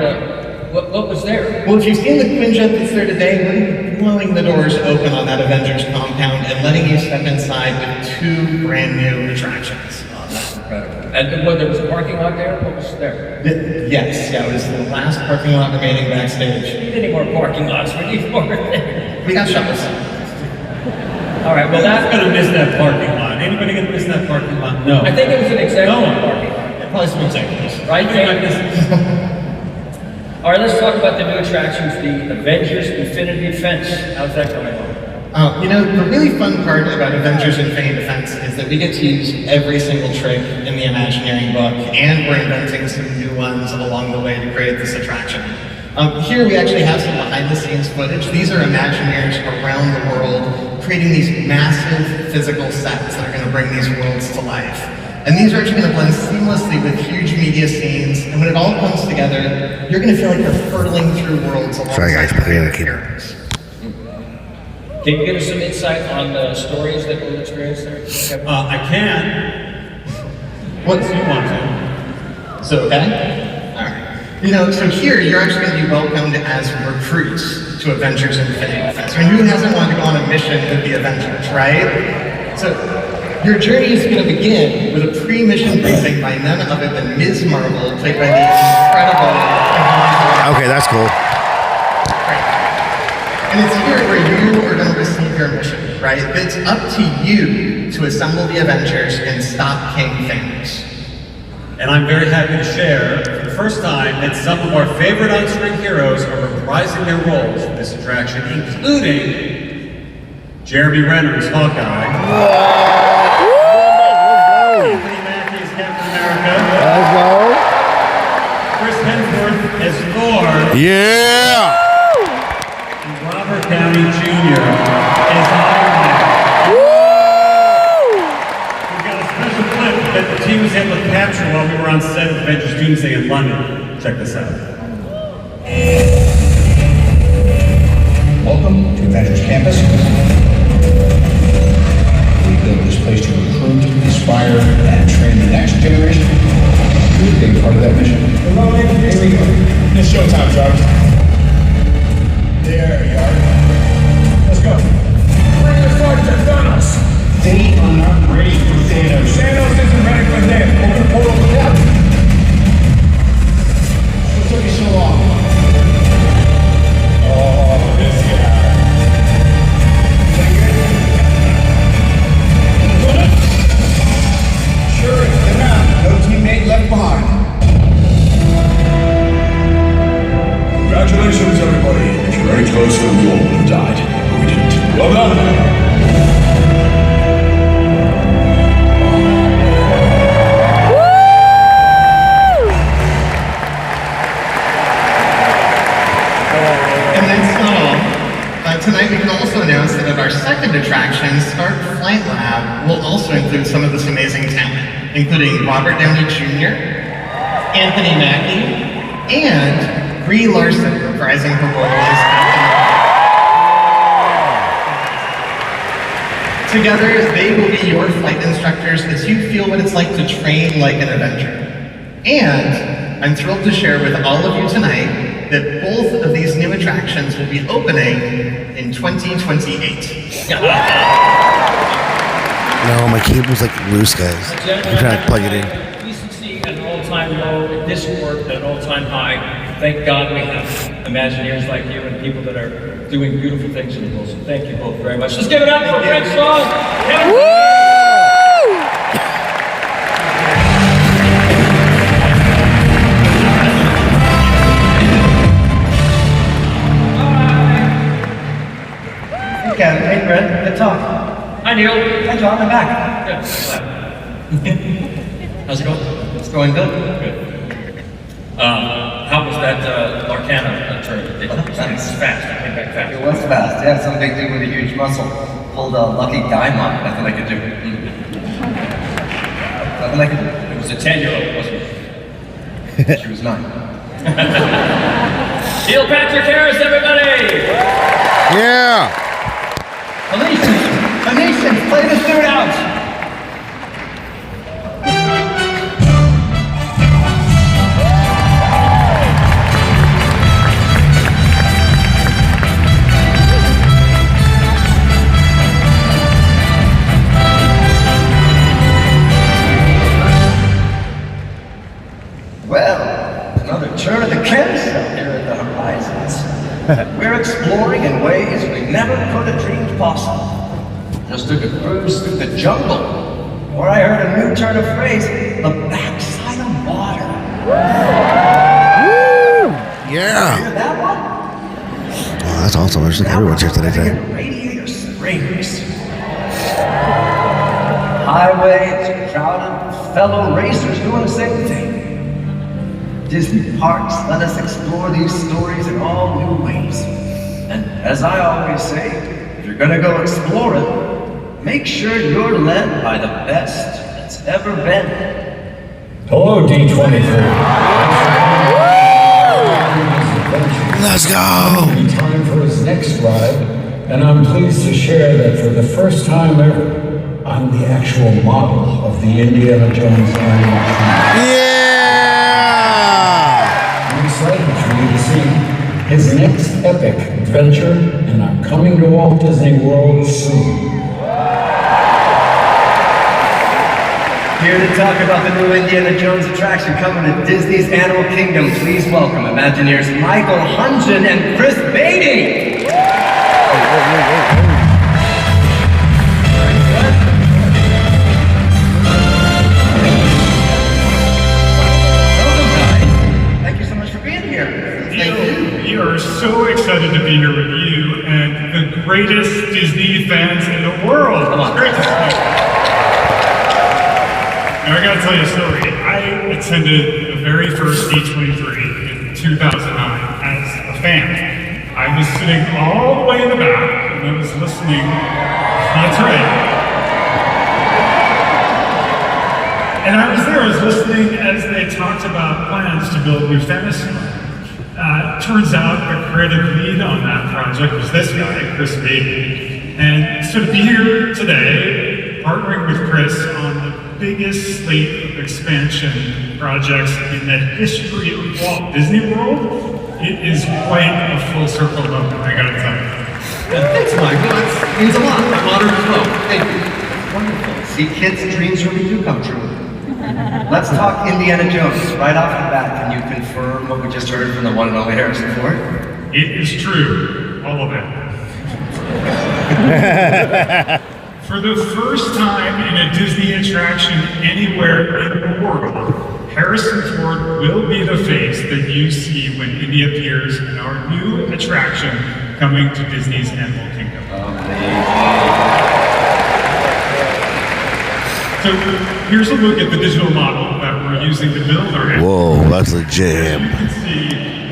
what was there? Well, if you've seen the Quinjet that's there today, we're blowing the doors open on that Avengers compound and letting you step inside with 2 brand new attractions. Oh, that's incredible. And there was a parking lot there? What was there? Yes, it was the last parking lot remaining backstage. We need any more parking lots. We need more there. We got shovels. All right, well, that's going to miss that parking lot. Anybody going to miss that parking lot? No. I think it was an executive parking lot. Probably some executives. Right, James? All right, let's talk about the new attractions, the Avengers Infinity Fence. How's that going on? The really fun part about Avengers Infinity Defense is that we get to use every single trick in the Imagineering book, and we're inventing some new ones along the way to create this attraction. Here we actually have some behind-the-scenes footage. These are Imagineers around the world creating these massive physical sets that are going to bring these worlds to life. And these are actually going to blend seamlessly with huge media scenes, and when it all comes together, you're going to feel like you're hurtling through worlds alongside your favorite characters. Can you give us some insight on the stories that we'll experience there? I can. What do you want to? So, okay? Alright. So here, you're actually going to be welcomed as recruits to Avengers Infinity Defense. I mean, who hasn't wanted to go on a mission with the Avengers, right? So, your journey is going to begin with a pre-mission briefing by none other than Ms. Marvel, played by the incredible... Okay, that's cool. And it's here where you are going to receive your mission, right? It's up to you to assemble the Avengers and stop King Thanos. And I'm very happy to share, for the the first time that some of our favorite on-screen heroes are reprising their roles for this attraction, including Jeremy Renner's Hawkeye, Anthony Mackie as Captain America, Let's go. Chris Hemsworth as Thor, Yeah. and Robert Downey Jr. as Iron Man. We've got a special clip that the team was able to capture while we were on set of Avengers Doomsday in London. Check this out. Welcome to Avengers Campus. We built this place to recruit, inspire, and train the next generation. You're a big part of that mission. Hello, here we go. It's showtime, Jarvis. There you are. Let's go. Bring the fight to Thanos. They are not ready for Thanos. Thanos isn't ready for them. Open the portal for them. What took you so long? Oh, this guy. Sure, they're not. No teammate left behind. Congratulations, everybody. If you're any closer, we all would have died. But we didn't. Well done. And that's not all. Tonight we can also announce that at our second attraction, Start Flight Lab will also include some of this amazing talent, including Robert Downey Jr., Anthony Mackie, and Brie Larson reprising her role as Captain America. Together, they will be your flight instructors as you feel what it's like to train like an Avenger. And I'm thrilled to share with all of you tonight that both of these new attractions will be opening in 2028. No, my cable's like loose, guys. I'm trying to plug it in. Decency at an all-time low, discord at an all-time high. Thank God we have Imagineers like you and people that are doing beautiful things in the world. So thank you both very much. Let's give it up for a great song. Hey, Brett. Good talk. Hi, Neil. Hi, John. I'm back. Good. How's it going? It's going good. Good. How was that Larcana turn? It was fast. I came back fast. It was fast. Yeah, some big dude with a huge muscle pulled a lucky dime on it. Nothing I could do. Nothing I could do. It was a 10-year-old, wasn't it? She was 9. Neil Patrick Harris, everybody! Yeah! Phoenicians, play this dude out! Well, another turn of the carousel here at the Horizons. We're exploring in ways we never could have dreamed possible. Just took a cruise through the jungle, where I heard a new turn of phrase, the backside of water. Woo! Yeah! Hear that one? Oh, that's awesome. There's like everyone's here today. Radiator springs. Highways crowded with fellow racers doing the same thing. Disney parks let us explore these stories in all new ways. And as I always say, if you're gonna go exploring, make sure you're led by the best it's ever been. Hello, D23. Let's go! Time for his next ride, and I'm pleased to share that for the first time ever, I'm the actual model of the Indiana Jones animation. Yeah! I'm excited for you to see his next epic adventure, and I'm coming to Walt Disney World soon. Here to talk about the new Indiana Jones attraction coming to Disney's Animal Kingdom, please welcome Imagineers Michael Hungen and Chris Beatty! here. We are so excited to be here with you and the greatest Disney fans in the world. It's great to see you. Now, I gotta tell you a story. I attended the very first D23 in 2009 as a fan. I was sitting all the way in the back and I was listening. That's right. And I was there, I was listening as they talked about plans to build new Fantasyland. Turns out the creative lead on that project was this guy, Chris Beatty. And so to be here today, partnering with Chris on the biggest slate of expansion projects in the history of Walt Disney World, it is quite a full circle moment, I gotta tell you. Thanks, Michael. That means a lot. I'm honored as well. Thank you. Wonderful. See, kids' dreams really do come true. Let's talk Indiana Jones. Right off the bat, can you confirm what we just heard from the one and only Harrison Ford? It is true, all of it. For the first time in a Disney attraction anywhere in the world, Harrison Ford will be the face that you see when Indy appears in our new attraction coming to Disney's Animal Kingdom. So here's a look at the digital model that we're using to build our animal. Whoa, that's a jam. You can see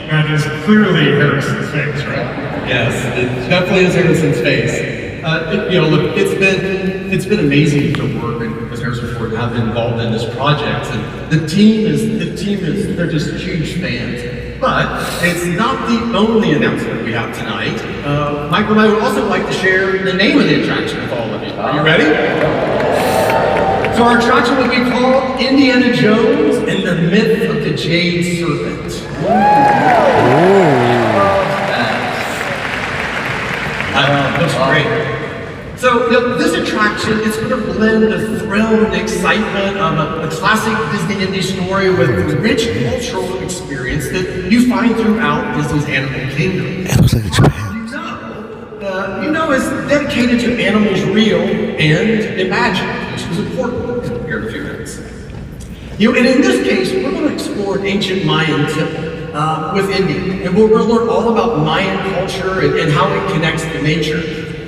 that is clearly Harrison's face, right? Yes, it definitely is Harrison's face. Look, it's been amazing to work with Harrison Ford and have been involved in this project. And the team is they're just huge fans. But it's not the only announcement we have tonight. Michael and I would also like to share the name of the attraction with all of you. Are you ready? So our attraction will be called Indiana Jones and the Myth of the Jade Serpent. Looks great. So this attraction is going to blend the thrill and excitement of a classic Disney Indy story with the rich cultural experience that you find throughout Disney's Animal Kingdom. It looks like it's Japan. Is dedicated to animals real and imagined, which is important here in a few minutes. And in this case, we're going to explore an ancient Mayan temple with Indy, and we're going to learn all about Mayan culture and how it connects to nature.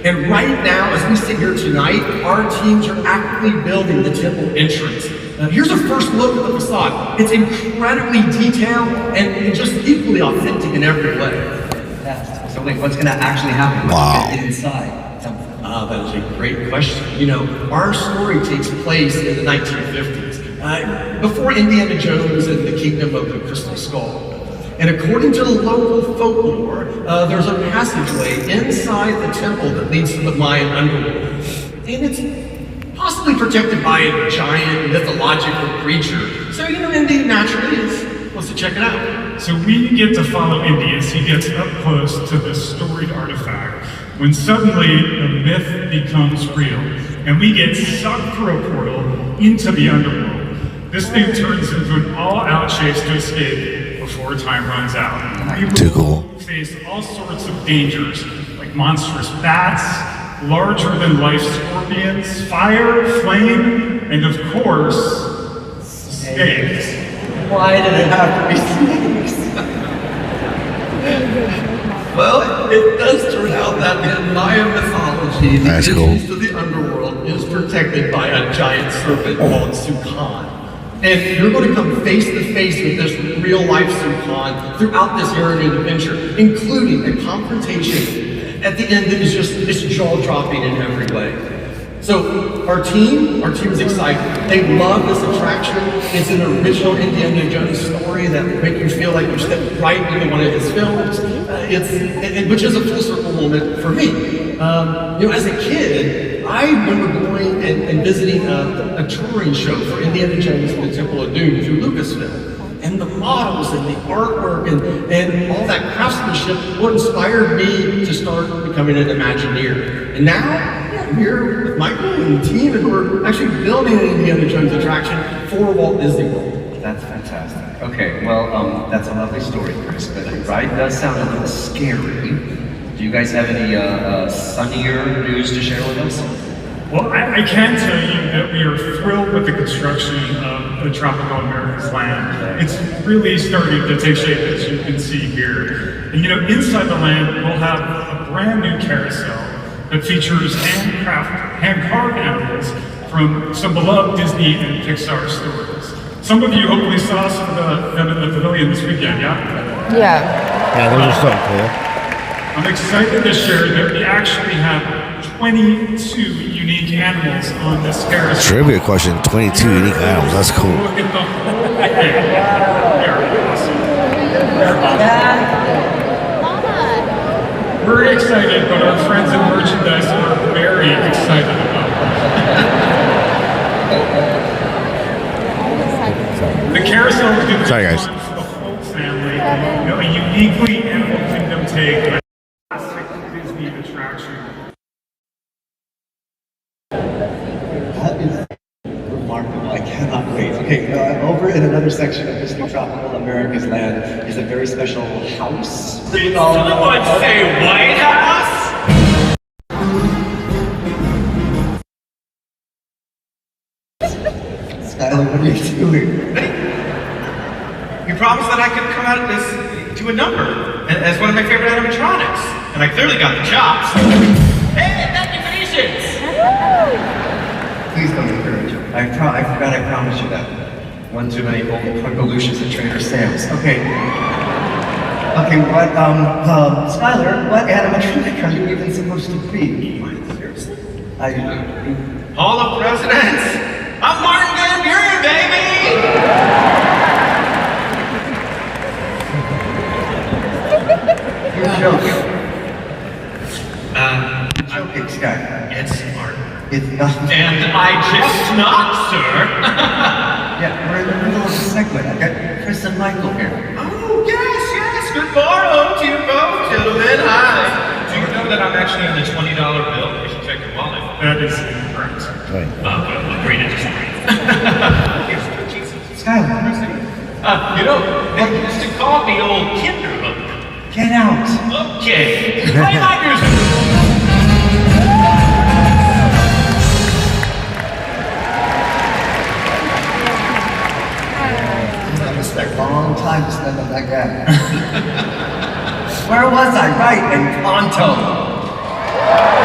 And right now, as we sit here tonight, our teams are actively building the temple entrance. Here's a first look at the facade. It's incredibly detailed and just equally authentic in every way. So wait, what's going to actually happen when you get inside? That is a great question. Our story takes place in the 1950s, before Indiana Jones and the Kingdom of the Crystal Skull. And according to the local folklore, there's a passageway inside the temple that leads to the Mayan underworld. And it's possibly protected by a giant mythological creature. So, Indy naturally wants to check it out. So we get to follow Indy as he gets up close to this storied artifact, when suddenly the myth becomes real, and we get sucked through a portal into the underworld. This thing turns into an all-out chase to escape before time runs out. We will face all sorts of dangers, like monstrous bats, larger-than-life scorpions, fire, flame, and of course, snakes. Why did it have to be snakes? Well, it does turn out that in Mayan mythology, the entrance to the underworld is protected by a giant serpent called Sukan. And you're going to come face to face with this real-life Sukan throughout this area of adventure, including a confrontation at the end that is just jaw-dropping in every way. So our team is excited. They love this attraction. It's an original Indiana Jones story that will make you feel like you stepped right into one of his films. Which is a full circle moment for me. As a kid, I remember going and visiting a touring show for Indiana Jones and the Temple of Doom through Lucasfilm. And the models and the artwork and all that craftsmanship what inspired me to start becoming an Imagineer. And now, I'm here with Michael and the team, and we're actually building an Indiana Jones attraction for Walt Disney World. That's fantastic. Okay, well, that's a lovely story, Chris, but the ride does sound a little scary. Do you guys have any sunnier news to share with us? Well, I can tell you that we are thrilled with the construction of the Tropical America's Land. It's really starting to take shape, as you you can see here. And inside the land, we'll have a brand new carousel that features hand-carved animals from some beloved Disney and Pixar stories. Some of you hopefully saw some of them in the pavilion this weekend, yeah? Yeah, those are so cool. I'm excited to share that we actually have 22 unique animals on this carousel. Trivia question, 22 unique animals, that's cool. Look at the whole thing. They're awesome. They're awesome. We're excited, but our friends in merchandise are very excited about it. The carousel is going to be fun for the whole family. A uniquely Animal Kingdom take, a classic Disney attraction. That is remarkable. I cannot wait. Okay, over in another section of Disney Tropical America's Land is a very special house. Did someone say White House? Skylar, what are you doing? You promised that I could come out of this to a number as one of my favorite animatronics, and I clearly got the chops. Hey, thank you, Venetians! Please don't encourage him. I forgot I promised you that. One too many old Punkalooshas at Trader Sam's. Okay, what, Skylar, what animatronic are you even supposed to be? Seriously? Hall of Presidents! I'm Martin Van Buren, baby! You're joking. Joking, Skylar. It's Martin. It's not. And I just knocked, sir. Yeah, we're in the middle of a segment. I got Chris and Michael here. Oh, yes. Good morrow to you both, gentlemen. Hi. Do you know that I'm actually on the $20 bill? You should check your wallet. That is incorrect. Right. Well, agree to disagree. Skylar. They used to call me old Kinderhook. Get out. Okay. Play my music. A long time to spend on that guy. Where was I? Right, in Ponto.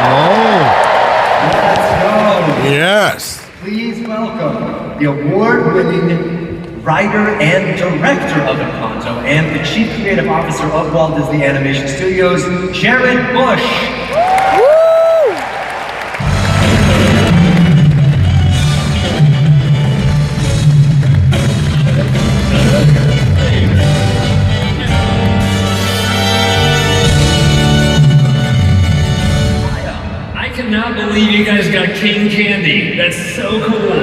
Oh. Let's go. Yes. Please welcome the award-winning writer and director of Encanto and the chief creative officer of Walt Disney Animation Studios, Jared Bush. I cannot believe you guys got King Candy. That's so cool.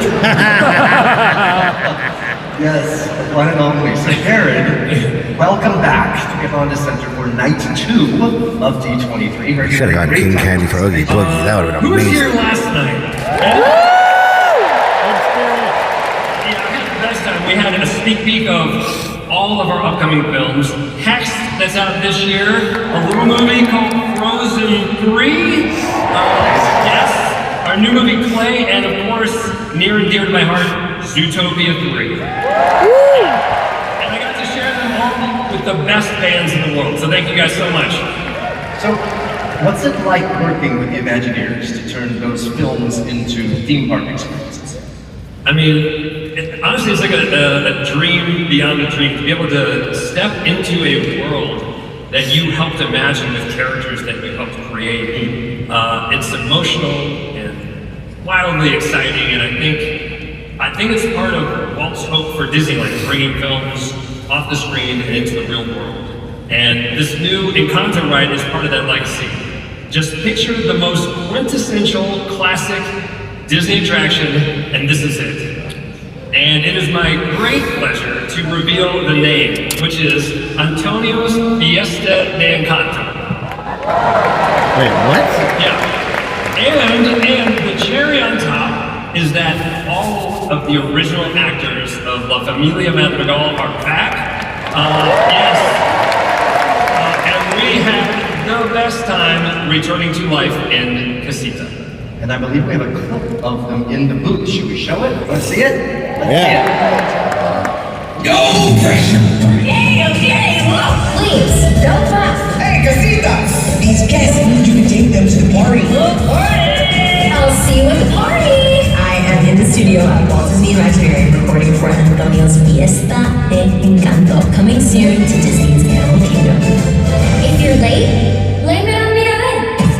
Yes, the one and only. So Jared, welcome back to the Honda Center for night 2 of D23. Should have got King Candy for Oogie Boogie. That would have been Who was amazing. here last night? Yeah, I had the best time. We had a sneak peek of all of our upcoming films. Hex, that's out this year. A little movie called Frozen 3. Yes. Our new movie Clay, and of course, near and dear to my heart, Zootopia 3. And I got to share them all with the best bands in the world. So thank you guys so much. So, what's it like working with the Imagineers to turn those films into theme park experiences? I mean, honestly, it's like a dream beyond a dream. To be able to step into a world that you helped imagine with characters that you helped create. It's emotional and wildly exciting, and I think it's part of Walt's hope for Disneyland, bringing films off the screen and into the real world. And this new Encanto ride is part of that legacy. Just picture the most quintessential classic Disney attraction, and this is it. And it is my great pleasure to reveal the name, which is Antonio's Fiesta de Encanto. Wait, what? Yeah. And the cherry on top is that all of the original actors of La Familia Madrigal are back. Yes. And we had the best time returning to life in Casita. And I believe we have a clip of them in the booth. Should we show it? Let's see it? Let's see it. Okay, whoa! Please, don't fuss. Hey, casitas! These guests need you to take them to the party. I'll see you at the party. I am in the studio at Walt Disney Imaginary recording for Antonio's Fiesta de Encanto, coming soon to Disney's Animal Kingdom. If you're late, blame it on me.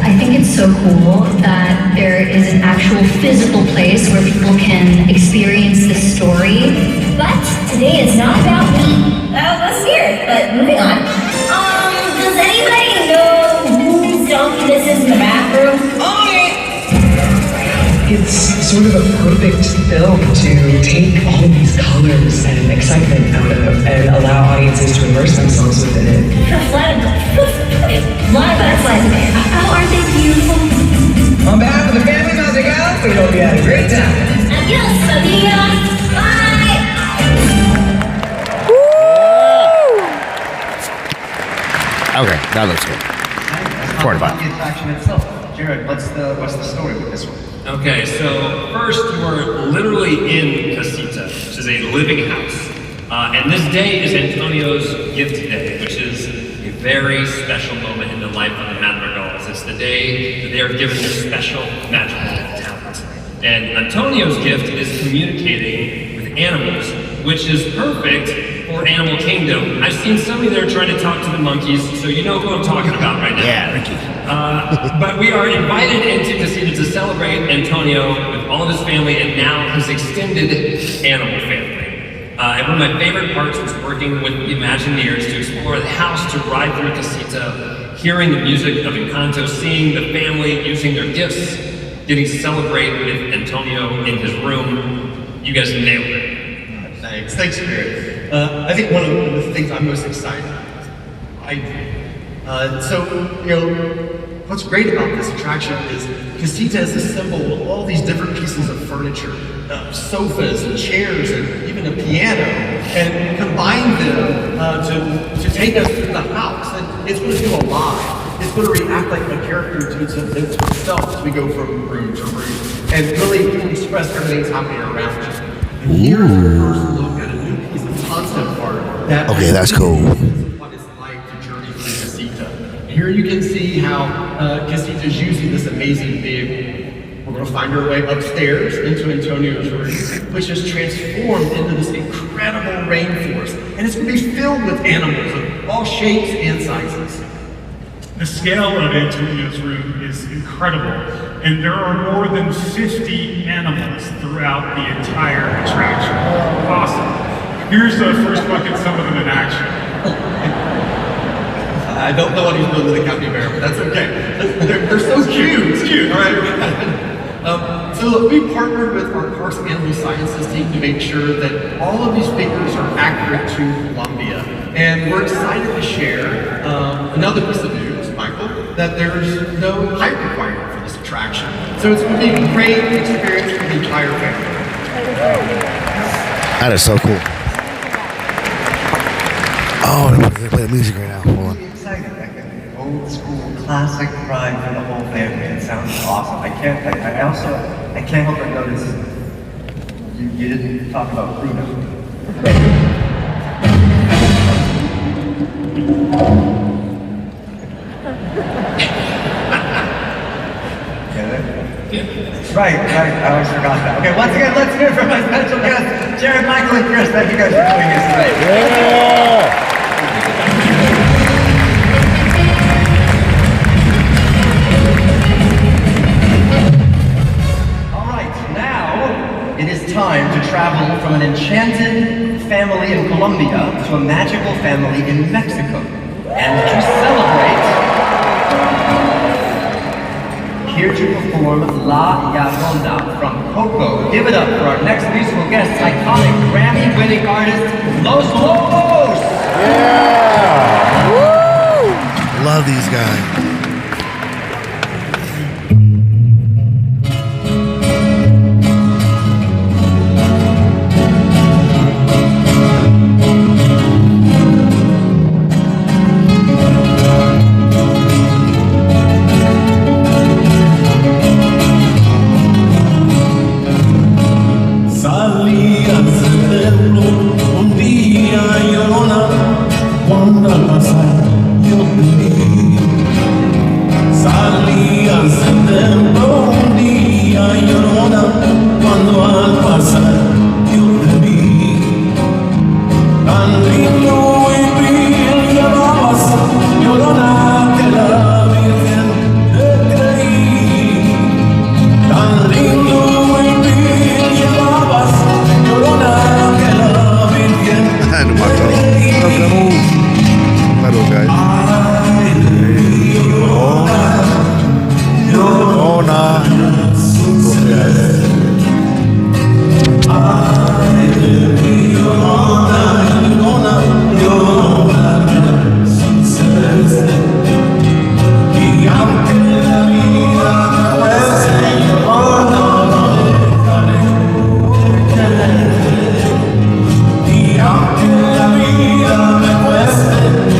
I think it's so cool that there is an actual physical place where people can experience this story. But today is not about me. Let's hear it, but moving on. Does anybody know whose donkey this is in the bathroom? It's sort of a perfect film to take all of these colors and excitement out of and allow audiences to immerse themselves within it. A lot of butterflies in there. Oh, aren't they beautiful? On behalf of the family, nothing else, we hope you had a great time. Adios, amigos. Bye. Okay, that looks good. Talk about the attraction itself. Jared, what's the story with this one? Okay, so first you are literally in Casita, which is a living house. And this day is Antonio's gift day, which is a very special moment in the life of the Madrigals. It's the day that they are given their special magical talent. And Antonio's gift is communicating with animals, which is perfect for Animal Kingdom. I've seen somebody there trying to talk to the monkeys, so you know who I'm talking about right now. Yeah, Ricky. But we are invited into Casita to celebrate Antonio with all of his family and now his extended animal family. And one of my favorite parts was working with the Imagineers to explore the house, to ride through Casita, hearing the music of Encanto, seeing the family using their gifts, getting to celebrate with Antonio in his room. You guys nailed it. Thanks, Jared. I think one of the things I'm most excited about, what's great about this attraction is Casita is a symbol of all these different pieces of furniture, sofas and chairs and even a piano, and combine them to take us through the house. And it's going to do a lot. It's going to react like a character to itself as we go from room to room and really express everything that's happening around you. And here's our first look at a new piece of concept art that Okay, that's cool. what it's like to journey through Casita. Here you can see how Casita is using this amazing vehicle. We're going to find our way upstairs into Antonio's room, which is transformed into this incredible rainforest. And it's going to be filled with animals of all shapes and sizes. The scale of Antonio's room is incredible, and there are more than 50 animals throughout the entire attraction. Awesome. Here's a first look at some of them in action. I don't know what he's doing to the capybara, but that's okay. They're so cute. It's cute. All right. So look, we partnered with our Parks and Animal Sciences team to make sure that all of these figures are accurate to Columbia. And we're excited to share another piece of news, Michael, that there's no height requirement for this attraction. So it's going to be a great experience for the entire family. That is so cool. Oh, they're playing the music right now. Hold on. Old school classic ride for the whole family. It sounds awesome. I can't help but notice you didn't talk about Bruno. Right, I always forgot that. Okay, once again, let's hear it from my special guests, Jared, Michael, and Chris. Thank you guys for doing this today. Yeah! It is time to travel from an enchanted family in Colombia to a magical family in Mexico. And to celebrate, here to perform La Llorona from Coco. Give it up for our next musical guest, iconic Grammy-winning artist, Los Lobos! Yeah! Woo! Love these guys. Cuando al pasar go, guys. Llorona. Y aunque la vida me cueste, y aunque la vida me cueste,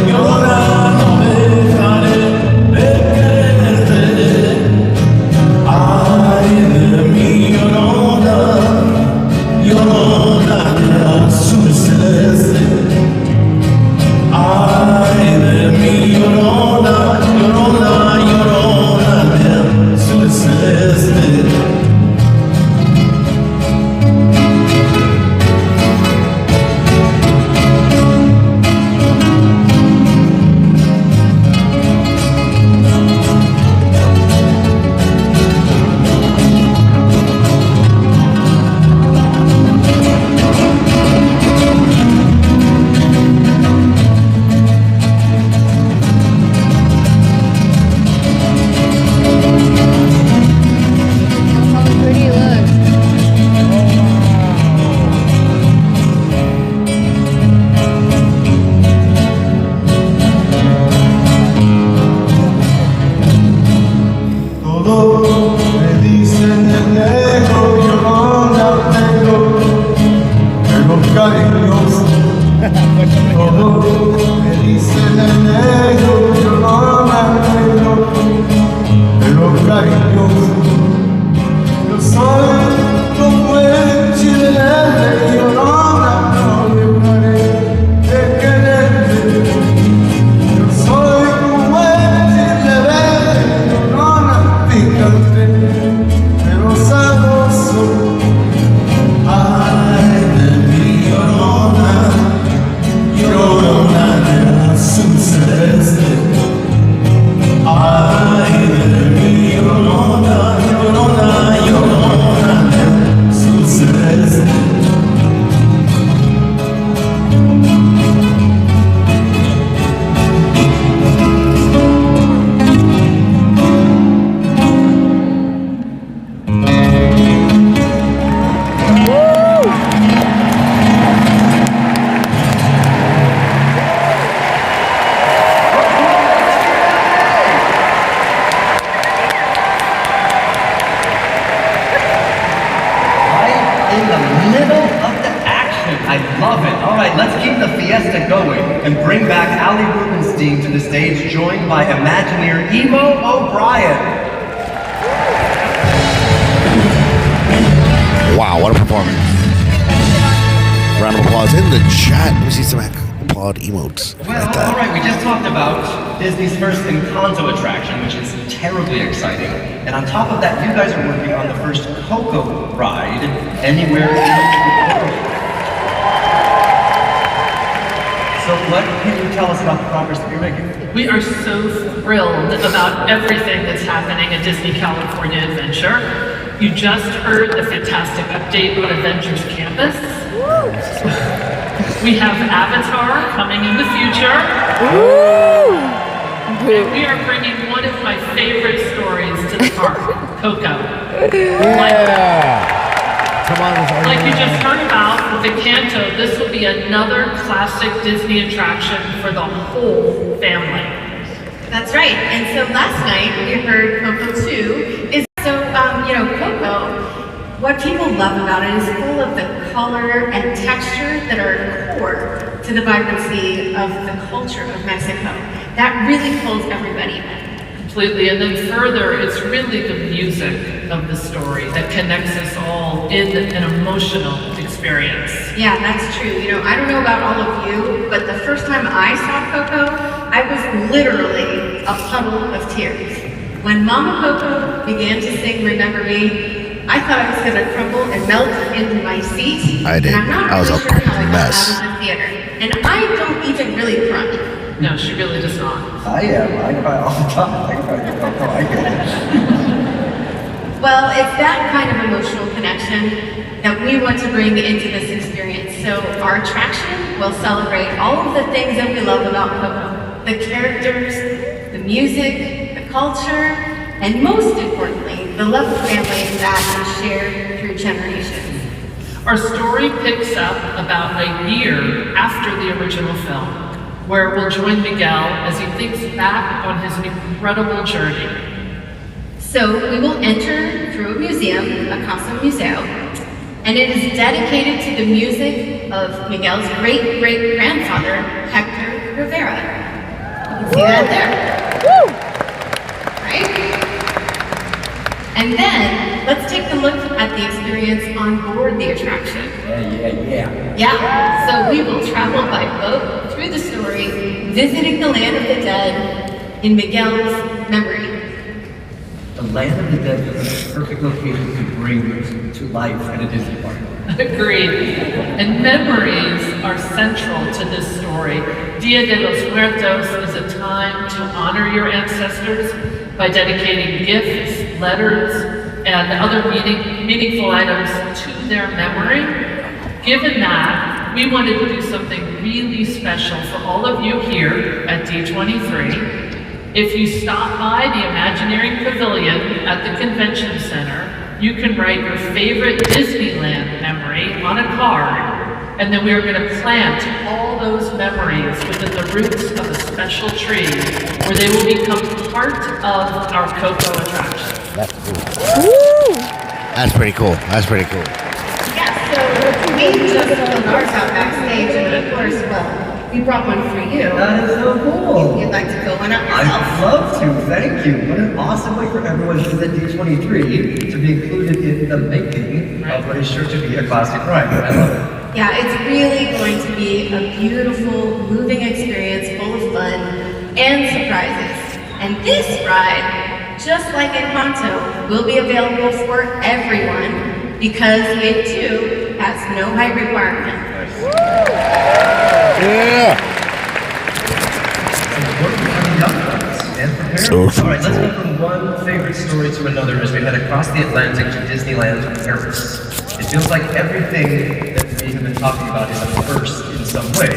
llorar no me dejaré de quererte. Ay de mí, Llorona, Llorona de azul celeste. Ay de mí, Llorona, Llorona, Llorona de azul celeste. Pretty look. Todos me dicen el negro, Llorona tengo, pero cariñoso. Todos me dicen el negro, Llorona tengo, pero cariñoso. Yo soy como el chileno, Llorona, no dejaré de quererte. Yo soy como el chileno, Llorona, picante, pero sabroso. Ay de mí, Llorona, Llorona de azul celeste. Ay de mí, Llorona, Llorona, Llorona de azul celeste. In the middle of the action. I love it. All right, let's keep the fiesta going and bring back Ali Rubenstein to the stage, joined by Imagineer Emo O'Brien. Wow, what a performance. Round of applause in the chat. Let me see some applaud emotes. Well, all right, we just talked about Disney's first Encanto attraction, which is terribly exciting. And on top of that, you guys are working on the first Coco ride anywhere in the world. So what can you tell us about the progress that you're making? We are so thrilled about everything that's happening at Disney California Adventure. You just heard the fantastic update on Adventures Campus. We have Avatar coming in the future. And we are bringing one of my favorite stories to the park, Coco. Come on, Like you just heard about with Encanto, this will be another classic Disney attraction for the whole family. That's right. And so last night we heard Coco 2 is Coco, what people love about it is full of the color and texture that are core to the vibrancy of the culture of Mexico. That really pulls everybody in. Completely, and then further, it's really the music of the story that connects us all in an emotional experience. Yeah, that's true. I don't know about all of you, but the first time I saw Coco, I was literally a puddle of tears. When Mama Coco began to sing Remember Me, I thought I was going to crumble and melt into my seat. I did. And I'm not I was really a sure how I got mess. out of the theater. And I don't even really cry. No, she really does not. I am. I cry all the time. I cry to Coco. I get it. Well, it's that kind of emotional connection that we want to bring into this experience. So our attraction will celebrate all of the things that we love about Coco. The characters, the music, the culture, and most importantly, the love of family that is shared through generations. Our story picks up about a year after the original film, where we'll join Miguel as he thinks back on his incredible journey. So we will enter through a museum, a Casa Museo, and it is dedicated to the music of Miguel's great-great-grandfather, Hector Rivera. You can see that there. Right? And then, let's take a look at the experience on board the attraction. Yeah, so we will travel by boat through the story, visiting the land of the dead in Miguel's memory. The land of the dead is the perfect location to bring to life at a Disney park. Agreed. And memories are central to this story. Dia de los Muertos is a time to honor your ancestors by dedicating gifts, letters, and other meaningful items to their memory. Given that, we wanted to do something really special for all of you here at D23. If you stop by the Imagineering Pavilion at the Convention Center, you can write your favorite Disneyland memory on a card, and then we are going to plant all those memories within the roots of a special tree, where they will become part of our Coco attraction. That's cool. That's pretty cool. That's pretty cool. Yeah, so we just filled ours out backstage, and of course, well, we brought one for you. That is so cool. You'd like to fill one out yourself? I'd love to, thank you. What an awesome way for everyone who's at D23 to be included in the making of what is sure to be a classic ride. I love it. Yeah, it's really going to be a beautiful, moving experience full of fun and surprises. And this ride, just like Encanto, will be available for everyone because it too has no height requirement. Yeah. All right, let's go from one favorite story to another as we head across the Atlantic to Disneyland Paris. It feels like everything that we have been talking about is a first in some way,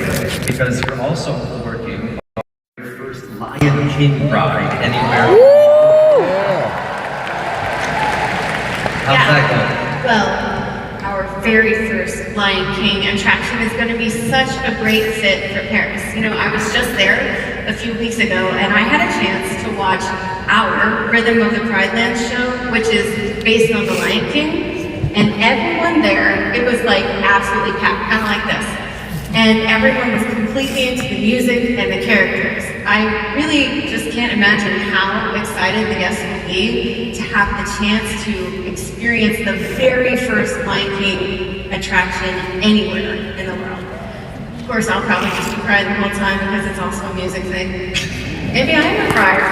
because you're also working on your first Lion King ride anywhere. How's that going? Well, our very first Lion King attraction is going to be such a great fit for Paris. You know, I was just there a few weeks ago, and I had a chance to watch our Rhythm of the Pride Land show, which is based on the Lion King. And everyone there, it was like absolutely packed, kind of like this. And everyone was completely into the music and the characters. I really just can't imagine how excited the guests will be to have the chance to experience the very first Lion King attraction anywhere in the world. Of course, I'll probably just be crying the whole time because it's also a music thing. Maybe I am a crier.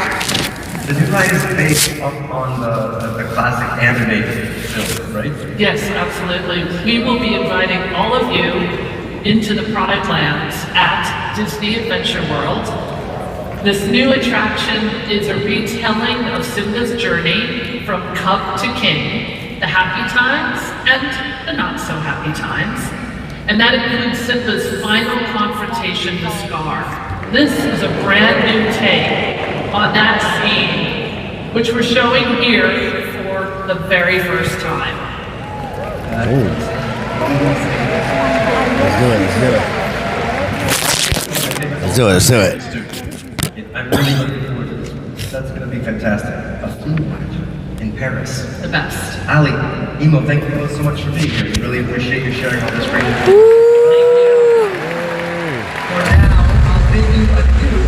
The new ride is based on the classic animated film, right? Yes, absolutely. We will be inviting all of you into the Pride Lands at Disney Adventure World. This new attraction is a retelling of Simba's journey from cub to king, the happy times and the not so happy times. And that includes Simba's final confrontation with Scar. This is a brand new take on that scene, which we're showing here for the very first time. Let's do it. I'm really looking forward to this one. That's going to be fantastic. A food ride in Paris. The best. Ali, Emo, thank you both so much for being here. We really appreciate you sharing all this great info. For now, I'll bid you adieu.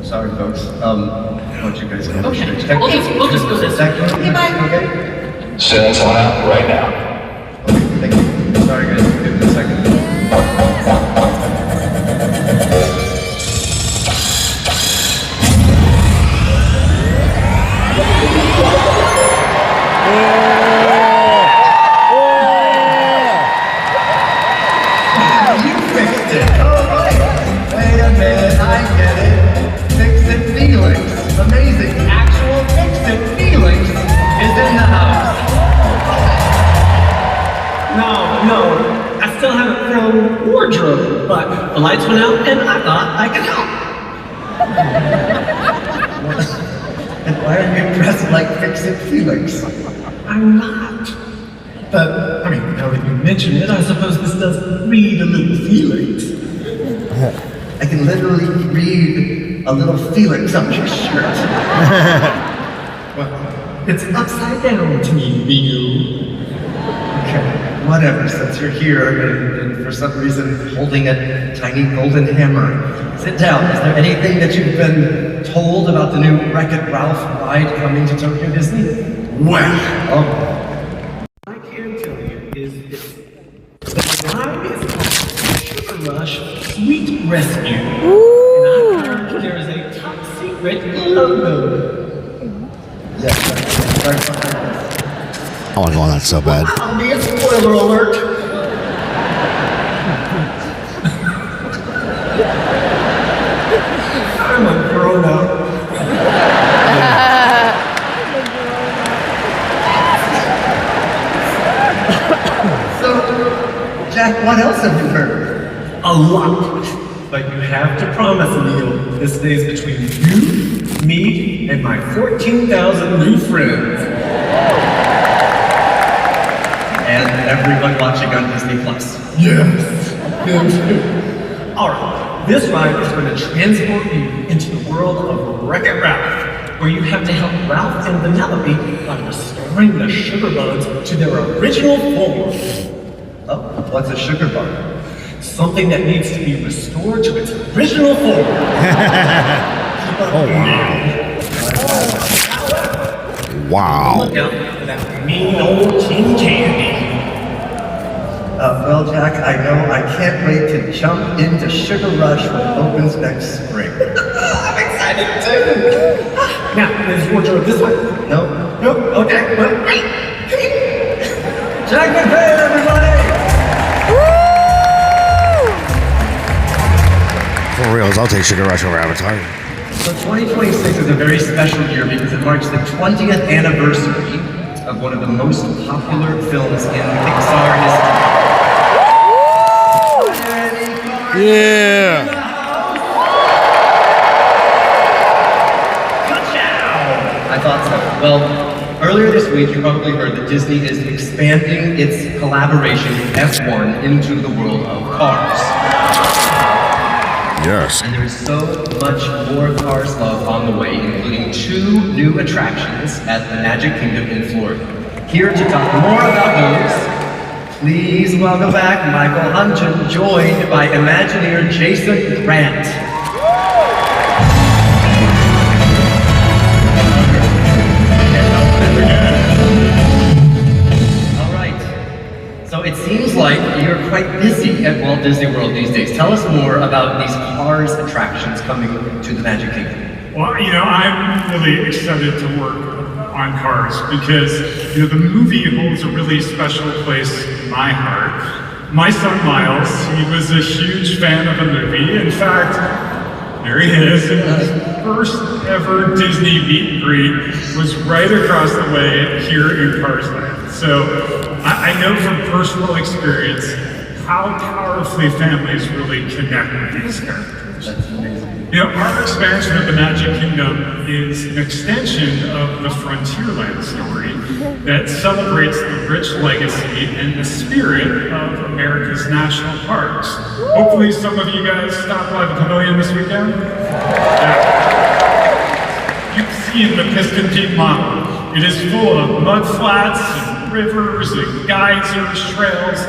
Sorry, folks. I'll let you guys go. Okay, we'll just go this way. Okay, bye. Okay. Send someone out right now. Thank you. Sorry, guys. Give me a second. You fixed it. All right. Wait a minute. I get it. Fixed it feelings. Amazing. Actual fixed it feelings is in the house. No, I still haven't thrown own wardrobe, but the lights went out and I thought I could help. And why are you dressed like Fix-It Felix? I'm not. But, I mean, now that you mention it, I suppose this does read a little Felix. I can literally read a little Felix on your shirt. Well, it's upside down to me, Ryu. Okay, whatever, since you're here and for some reason holding a tiny golden hammer. Sit down. Is there anything that you've been told about the new Wreck-It Ralph ride coming to Tokyo Disney? Well, I can tell you is the ride is called Sugar Rush Sweet Rescue. And I heard there is a top secret logo. Yes, I want to go on that so bad. I'll be a spoiler alert. I'm a grown up. So, Jack, what else have you heard? A lot. But you have to promise, Neil, this stays between you, me, and my 14,000 new friends. And everyone watching on Disney Plus. Yes. Alright, this ride is going to transport you into the world of Wreck-It Ralph, where you have to help Ralph and Vanellope by restoring the sugar bugs to their original form. Oh, what's a sugar bug? Something that needs to be restored to its original form. Oh, wow. Wow. Look out for that mean old tin candy. Well, Jack, I know I can't wait to jump into Sugar Rush when it opens next spring. I'm excited too. Now, is wardrobe this way? Nope. Nope. Okay. Well, great. Jack McPhail, everybody! For reals, I'll take Sugar Rush over Avatar. So 2026 is a very special year because it marks the 20th anniversary of one of the most popular films in Pixar history. Yeah! I thought so. Well, earlier this week you probably heard that Disney is expanding its collaboration with F1 into the world of cars. Yes. And there is so much more Cars love on the way, including 2 new attractions at the Magic Kingdom in Florida. Here to talk more about those, please welcome back Michael Hunchen, joined by Imagineer Jason Grant. All right. So it seems like you're quite busy at Walt Disney World these days. Tell us more about these Cars attractions coming to the Magic Kingdom. Well, I'm really excited to work on Cars because, the movie holds a really special place in my heart. My son Miles, he was a huge fan of the movie. In fact, there he is. His first ever Disney meet and greet was right across the way here in Cars Land. So I know from personal experience how powerfully families really connect with these characters. That's amazing. Our expansion of the Magic Kingdom is an extension of the Frontierland story that celebrates the rich legacy and the spirit of America's national parks. Hopefully some of you guys stop by the pavilion this weekend. You've seen the Piston Peak model. It is full of mud flats and rivers and geysers, trails,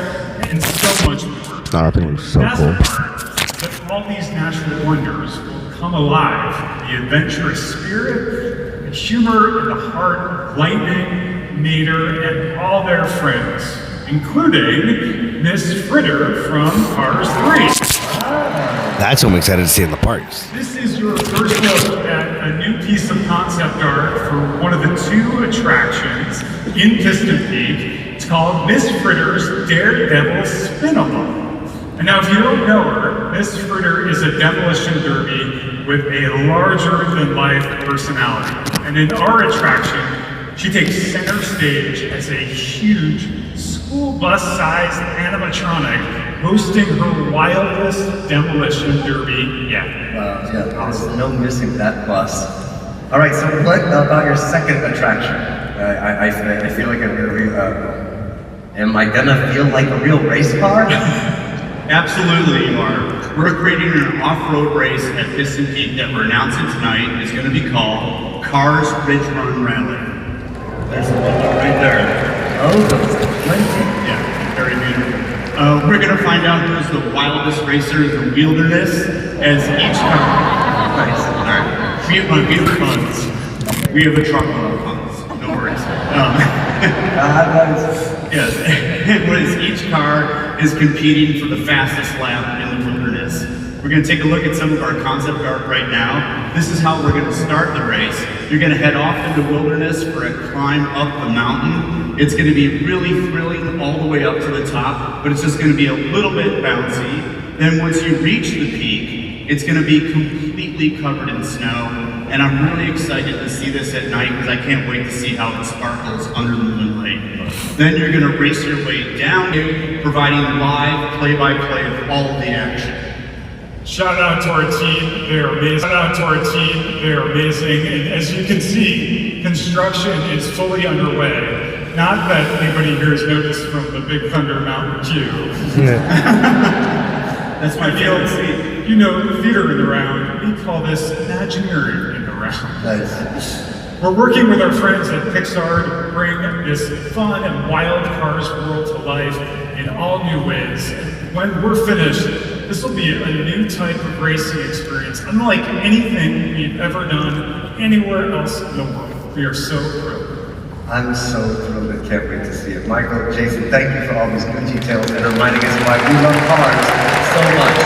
and so much more. Our thing was so That's cool. the part that all these natural wonders will come alive. The adventurous spirit, the humor, and the heart of Lightning, Mater, and all their friends, including Miss Fritter from Cars 3. That's what I'm excited to see in the parks. This is your first look at a new piece of concept art for one of the 2 attractions in Piston Peak. It's called Miss Fritter's Daredevil Spin-A-Ball. And now if you don't know her, Miss Fritter is a demolition derby with a larger-than-life personality. And in our attraction, she takes center stage as a huge school bus-sized animatronic hosting her wildest demolition derby yet. Yeah, there's no missing that bus. All right, so what about your second attraction? I feel like am I gonna feel like a real race car? Absolutely, you are. We're creating an off-road race at Piston Peak that we're announcing tonight. It's going to be called Cars Ridge Run Rally. There's a logo right there. Oh, those plenty. Yeah, very beautiful. We're going to find out who's the wildest racer in the wilderness as each car. Nice. All right. We have puns. We have a truckload of puns. No worries. Yes. Whereas each car is competing for the fastest lap in the wilderness. We're going to take a look at some of our concept art right now. This is how we're going to start the race. You're going to head off into the wilderness for a climb up the mountain. It's going to be really thrilling all the way up to the top, but it's just going to be a little bit bouncy. Then once you reach the peak, it's going to be completely covered in snow. And I'm really excited to see this at night because I can't wait to see how it sparkles under the moonlight. Then you're going to race your way down, providing live play-by-play of all of the action. Shout out to our team, they're amazing. Shout out to our team, they're amazing. And as you can see, construction is fully underway. Not that anybody here has noticed from the Big Thunder Mountain view. That's my favorite seat. You know, theater in the round, we call this Imagineering in the round. Nice. We're working with our friends at Pixar to bring this fun and wild Cars world to life in all new ways. When we're finished, this will be a new type of racing experience, unlike anything we've ever done anywhere else in the world. We are so thrilled. I'm so thrilled and can't wait to see it. Michael, Jason, thank you for all these good details and reminding us why we love cars so much.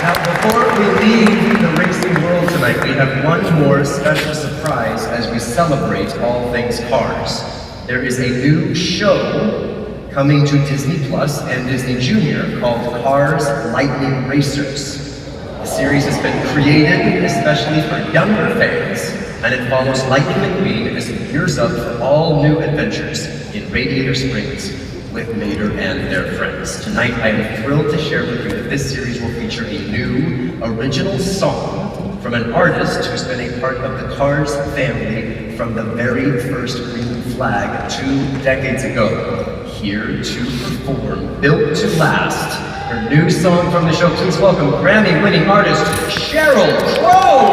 Now, before we leave the racing world tonight, we have one more special surprise as we celebrate all things cars. There is a new show coming to Disney Plus and Disney Junior called Cars Lightning Racers. The series has been created especially for younger fans, and it follows Lightning McQueen as he gears up for all new adventures in Radiator Springs with Mater and their friends. Tonight, I am thrilled to share with you that this series will feature a new original song from an artist who's been a part of the Cars family from the very first green flag 2 decades ago. Here to perform Built to Last, her new song from the show. Please welcome Grammy-winning artist Sheryl Crow.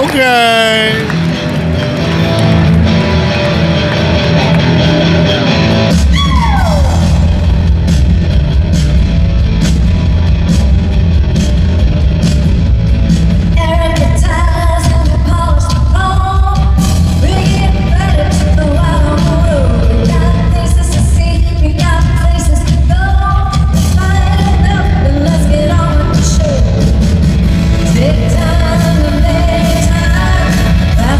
Okay. Take time to make time.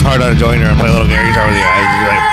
hard on a joiner and play a little air guitar with you guys. You're like,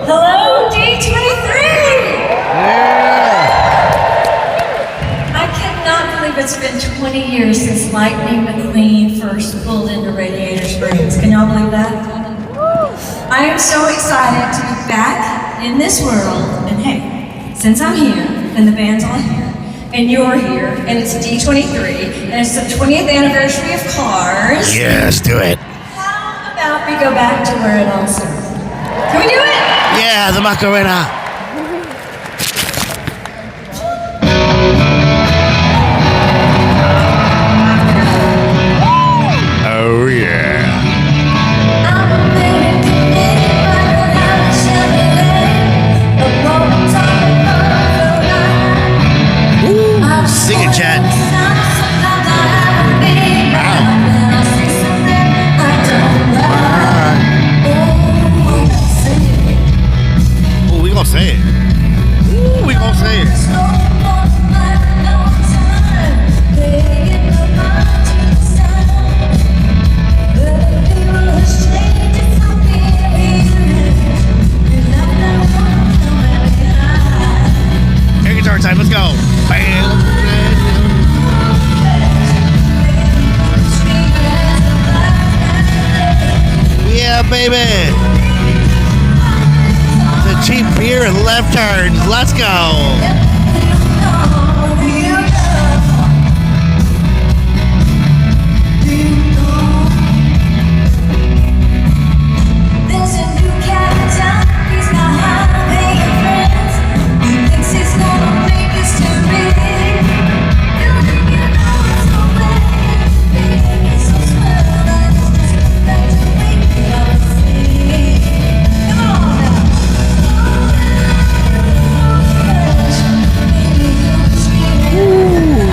Hello, D23! I cannot believe it's been 20 years since Lightning McQueen first pulled into Radiator Springs. Can y'all believe that? I am so excited to be back in this world. And hey, since I'm here, and the band's all here, and you're here, and it's D23, and it's the 20th anniversary of Cars. yes, do it. How about we go back to where it all started? Can we do it? Yeah, the Macarena. Oh, yeah. Ooh, sing it, Chad. Ooh, we gonna say it. Ooh, we gonna say it. Air guitar time, let's go. Bam. Yeah, baby. The cheap beer and left turns. Let's go.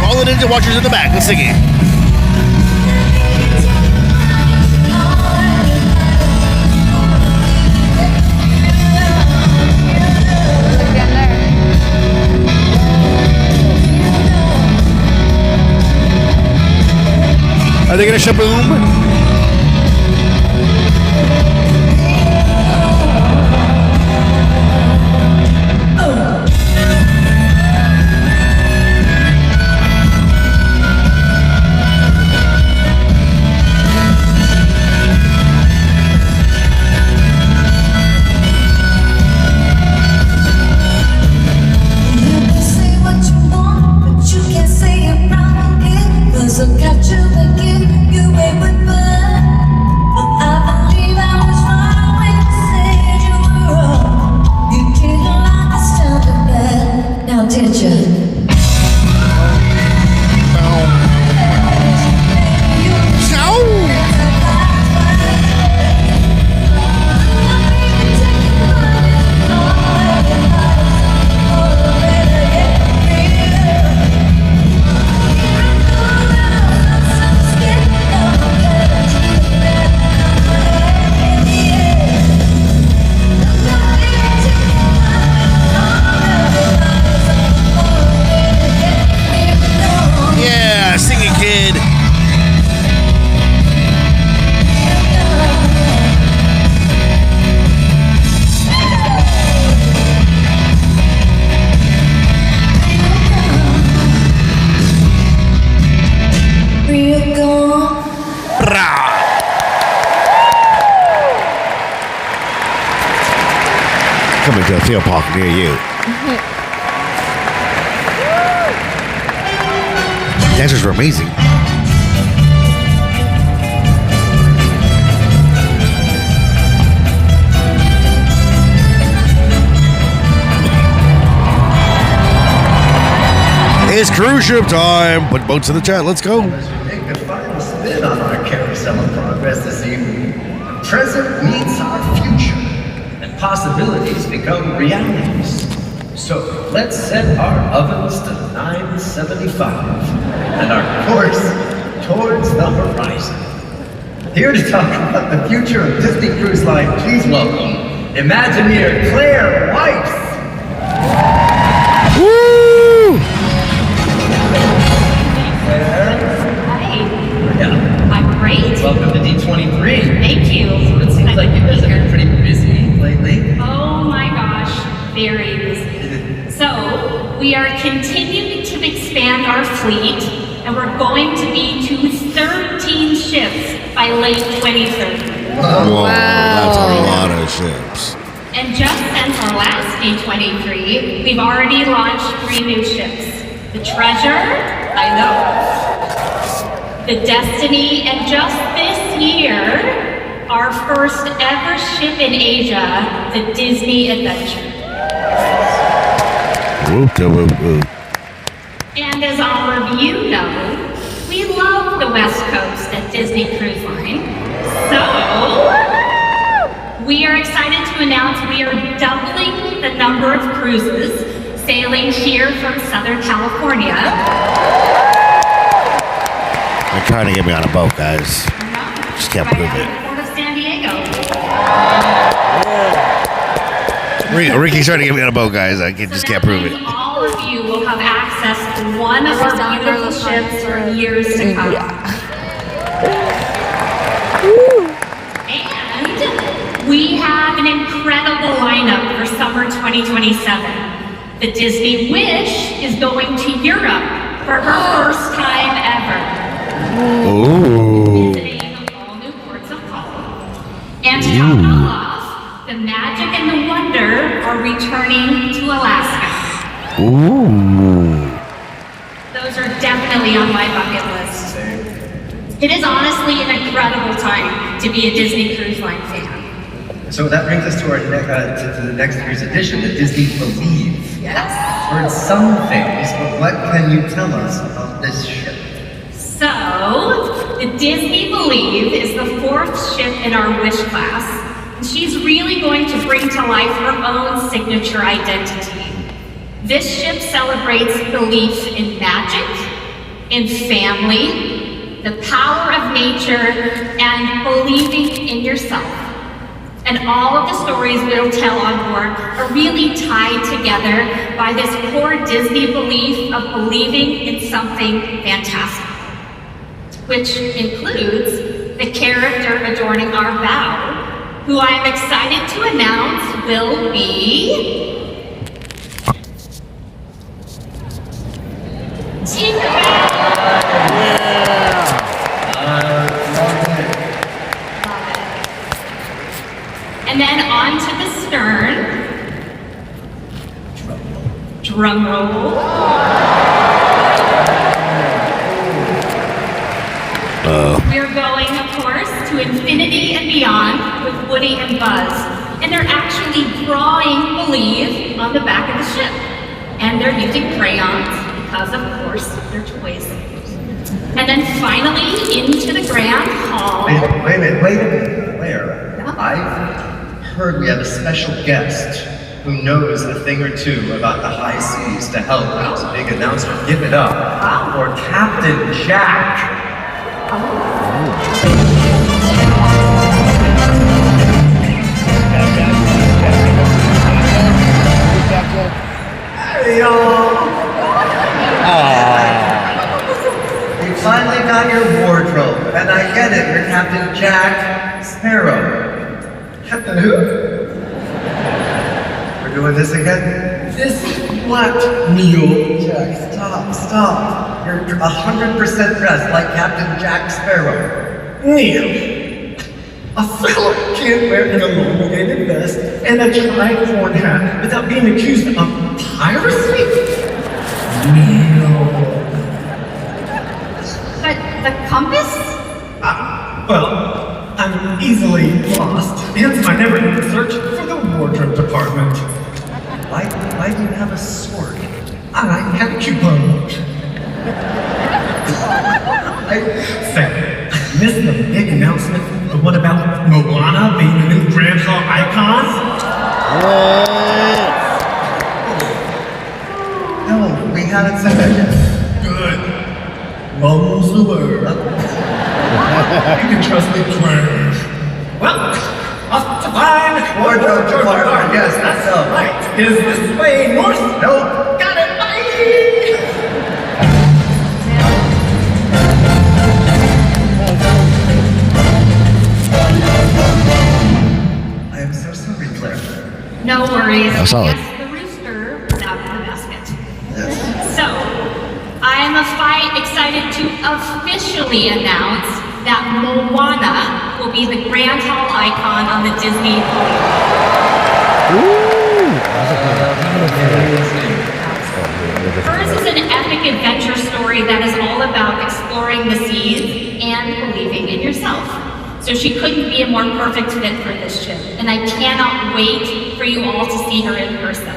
All the ninja watchers in the back. Let's sing it. Are they gonna shaboom? Coming to a field park near you. dancers were amazing. It's cruise ship time. Put boats in the chat. Let's go. As we make the final spin on our carousel of progress this evening, the present meets our future, and possibilities become realities. So let's set our ovens to 975 and our course towards the horizon. Here to talk about the future of Disney Cruise Line, please welcome Imagineer Claire Weiss. Woo! I'm great. Welcome to D23. Thank you. It seems like you guys have been pretty busy lately. Oh my gosh, very busy. So, we are continuing to expand our fleet, and we're going to be to 13 ships by late 2030. Whoa, that's a lot of ships. And just since our last D23, we've already launched 3 new ships. The Treasure, I know. The Destiny, and just this year, our first ever ship in Asia, the Disney Adventure. And as all of you know, we love the West Coast at Disney Cruise Line. So, we are excited to announce we are doubling the number of cruises sailing here from Southern California. They're trying to get me on a boat, guys. Just can't prove it. Port of San Diego. Ricky's trying to get me on a boat, guys. I just can't prove it. All of you will have access to one of our beautiful ships for years to come. And we have an incredible lineup for summer 2027. The Disney Wish is going to Europe for her first time ever. Ooh. Visiting all new ports of call. And to top it all off, the Magic and the Wonder are returning to Alaska. Ooh. Those are definitely on my bucket list. It is honestly an incredible time to be a Disney Cruise Line fan. So that brings us to our to the next year's edition, the Disney Believe. Yes. Heard some things, but what can you tell us about this ship? So, the Disney Believe is the 4th ship in our Wish class. And she's really going to bring to life her own signature identity. This ship celebrates belief in magic, in family, the power of nature, and believing in yourself. And all of the stories we'll tell on board are really tied together by this core Disney belief of believing in something fantastic, which includes the character adorning our bow, who I am excited to announce will be Tinkerbell! And then on to the stern. Drum roll. We're going, of course, to infinity and beyond with Woody and Buzz. And they're actually drawing Believe on the back of the ship. And they're using crayons because, of course, they're toys. And then finally into the Grand Hall. Wait a minute, Claire. I've heard we have a special guest who knows a thing or two about the high seas to help. That's a big announcement. Give it up for Captain Jack. Hey, y'all. You finally got your wardrobe, and I get it. You're Captain Jack Sparrow. Captain who? We're doing this again? This what? Neil. Jack, stop. You're 100% dressed like Captain Jack Sparrow. Neil. A fellow can't wear an elongated vest and a tricorn hat without being accused of piracy? Neil. compass? Well, I'm easily lost, hence I never even search for the wardrobe department. Why do you have a sword? I have a coupon. Say, missed the big announcement, the one about Moana being the new Grand Hall icon? No, we haven't said that yet. Good. Mum's the word. You can trust me, twin. Well, off to find Wardrobe department, yes, that's up. Right. Is this way north? Nope. Got it, bye! I am so sorry, Claire. No worries. That's all right. Yes, the rooster was out of the basket. So, I am excited to officially announce that Moana will be the Grand Hall icon on the Disney Hers is an epic adventure story that is all about exploring the seas and believing in yourself. So she couldn't be a more perfect fit for this ship, and I cannot wait for you all to see her in person.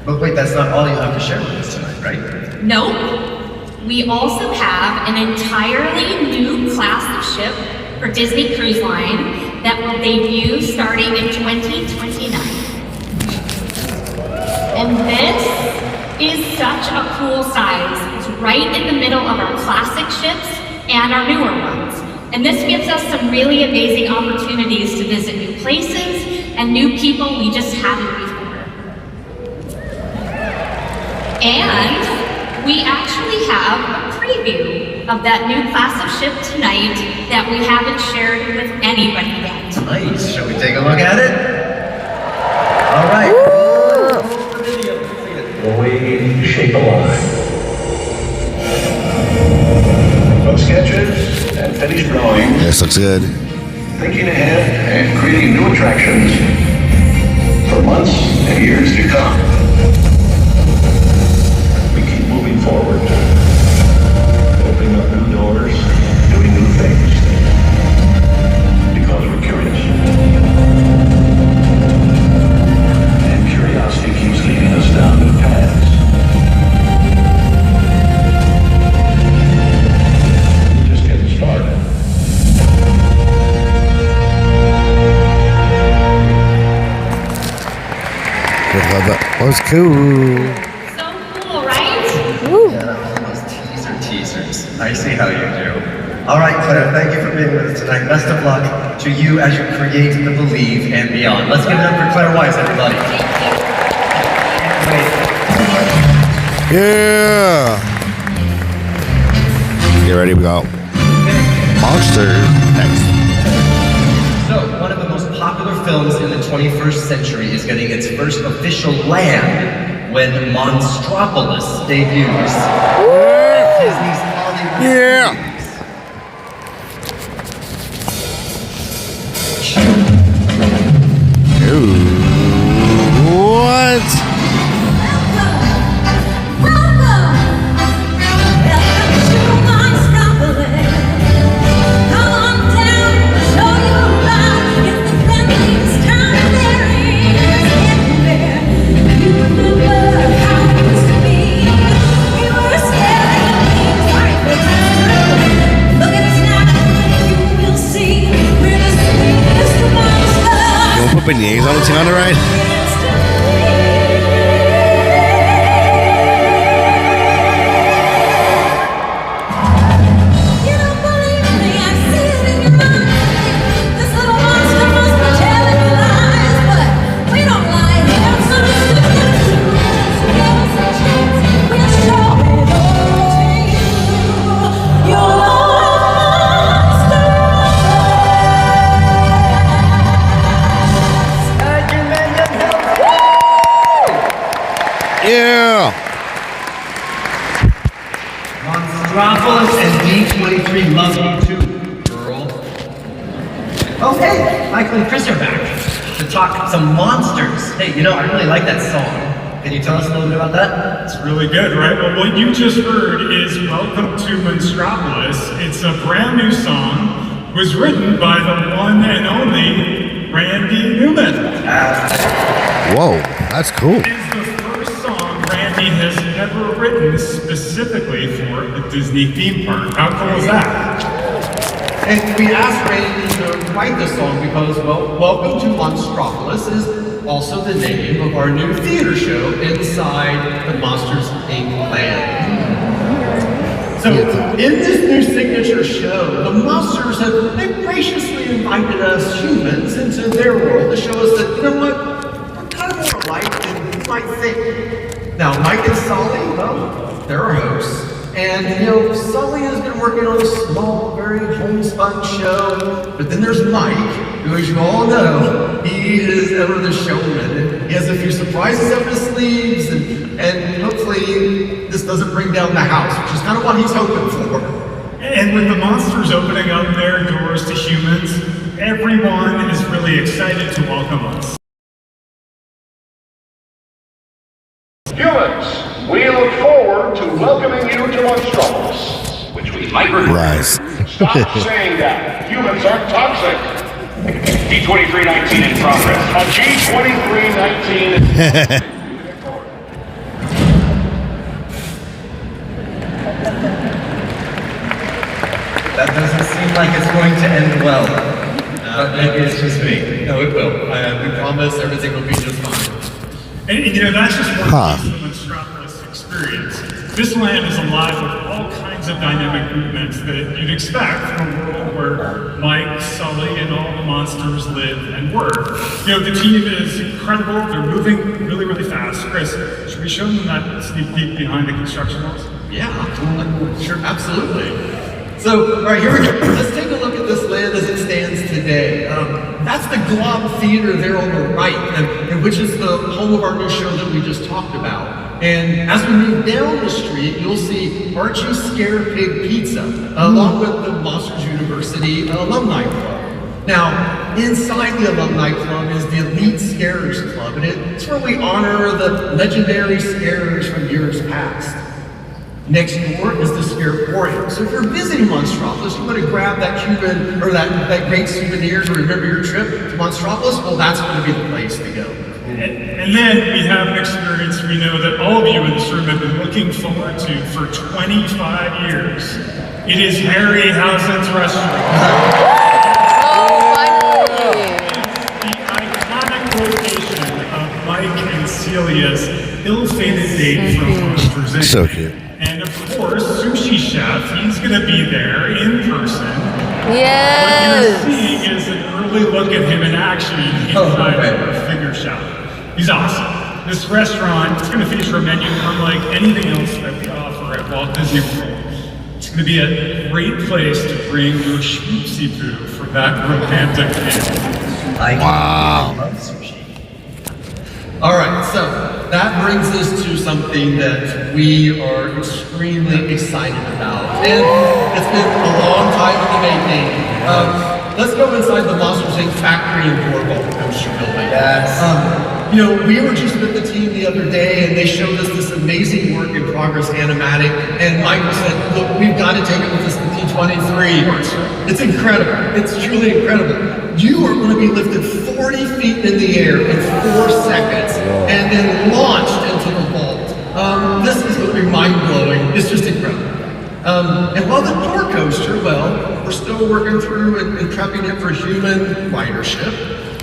But wait, that's not all you have to share with us tonight, right? Nope. We also have an entirely new class of ship for Disney Cruise Line that will debut starting in 2029. And this is such a cool size. It's right in the middle of our classic ships and our newer ones. And this gives us some really amazing opportunities to visit new places and new people we just haven't before. And we actually have a preview of that new class of ship tonight that we haven't shared with anybody yet. Nice. Shall we take a look at it? All right. We shape a line. From sketches and finished drawings. This looks good. Thinking ahead and creating new attractions for months and years to come. We keep moving forward, opening up new doors, doing new things, because we're curious. And curiosity keeps leading us down new paths. We're just getting started. That was cool. So cool, right? Yeah, those teasers. I see how you do. All right, Claire, thank you for being with us tonight. Best of luck to you as you create the believe and beyond. Let's give it up for Claire Weiss, everybody. Yeah. Get ready, we go. Monster next. So, one of the most popular films in the 21st century is getting its first official land when Monstropolis debuts at Disney's Hollywood. Yeah. Ooh, what? Put beignets on the team on the right. Monstropolis and D23 love you too, girl. Oh hey, Michael and Chris are back to talk some monsters. Hey, you know, I really like that song. Can you tell us a little bit about that? It's really good, right? Well, what you just heard is Welcome to Monstropolis. It's a brand new song. It was written by the one and only Randy Newman. Whoa, that's cool. It's the first song Randy has ever written specifically for a Disney theme park. How cool is that? And we asked Randy to write this song because, well, Welcome to Monstropolis is also the name of our new theater show inside the Monsters, Inc. land. So, in this new signature show, the monsters have graciously invited us humans into their world to show us that, you know what, we're kind of more alike than you might think. Now, Mike and Sully, well, they're our hosts. And, you know, Sully has been working on a small, very homespun show. But then there's Mike, who, as you all know, he is ever the showman. And he has a few surprises up his sleeves. And hopefully this doesn't bring down the house, which is kind of what he's hoping for. And with the monsters opening up their doors to humans, everyone is really excited to welcome us. Humans, we look forward to welcoming you to Monstropolis, which we might regret. Lies. Stop saying that. Humans aren't toxic. D2319 in progress. A D2319. That doesn't seem like it's going to end well. Maybe it's just me. No, it will. We promise everything will be just fine. And you know, that's just one piece of the Monstropolis experience. This land is alive with all kinds of dynamic movements that you'd expect from a world where Mike, Sully, and all the monsters live and work. You know, the team is incredible. They're moving really, really fast. Chris, should we show them that sneak peek behind the construction walls? Yeah, sure, absolutely. So, all right, here we go. Let's take a look at this land as it stands today. That's the Glob Theater there on the right, and which is the home of our new show that we just talked about. And as we move down the street, you'll see Archie's Scare Pig Pizza, along with the Monsters University Alumni Club. Now, inside the Alumni Club is the Elite Scarers Club, and it's where we honor the legendary scarers from years past. Next door is the Scareporium. So if you're visiting Monstropolis, you want to grab that Cuban or that great souvenir to remember your trip to Monstropolis, well, that's going to be the place to go. And then we have an experience we know that all of you in this room have been looking forward to for 25 years. It is Harryhausen's restaurant. The iconic location of Mike and Celia's ill-fated date from Monsters Inc. So cute. And of course, Sushi Chef, he's going to be there in person. Yes! What you're seeing is an early look at him in action inside our figure shop. He's awesome. This restaurant is going to feature a menu unlike anything else that we offer at Walt Disney World. It's going to be a great place to bring your schmoopsy poo for that romantic meal. Wow. All right, so that brings us to something that we are extremely excited about. And it's been a long time in the making. Let's go inside the Monsters Inc. factory and Boardwalk Coaster building. Yes. You know, we were just with the team the other day and they showed us this amazing work in progress animatic. And Michael said, look, we've got to take it with us to D23. It's incredible. It's truly incredible. You are going to be lifted 40 feet in the air in 4 seconds and then launched into the vault. This is going to be mind-blowing. It's just incredible. And while the tour coaster, well, we're still working through and prepping it for human ridership,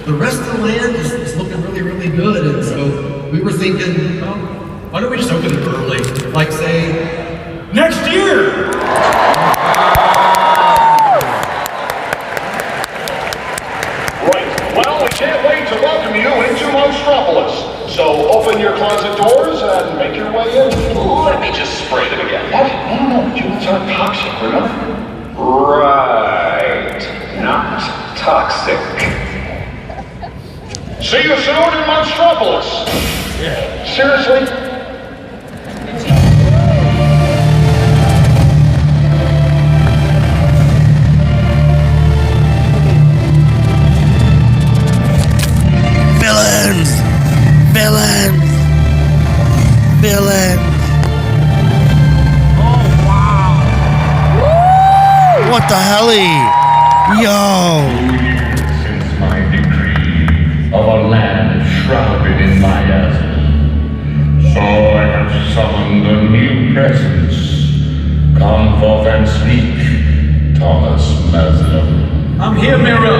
the rest of the land is looking really, really good. And so we were thinking, well, why don't we just open it early? Like, say, next year! Well, we can't wait to welcome you into Monstropolis. So open your closet doors and make your way in. Let me just spray them again. What? No, humans aren't toxic, remember? Right. Not toxic. See you soon in Monstropolis. Seriously? Villains! What the helly? Yo! Since my decree of a land shrouded in miasm, so I have summoned a new presence. Come forth and speak, Thomas Maslow. I'm here, Mira.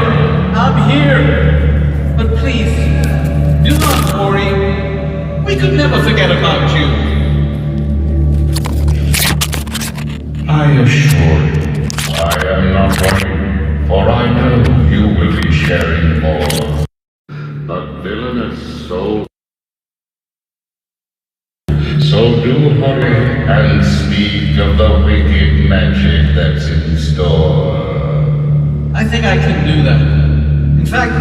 I'm here. But please, do not worry. We could never forget about you. I assure you, I am not worried, for I know you will be sharing more. The villainous soul. So do hurry and speak of the wicked magic that's in store. I think I can do that. In fact,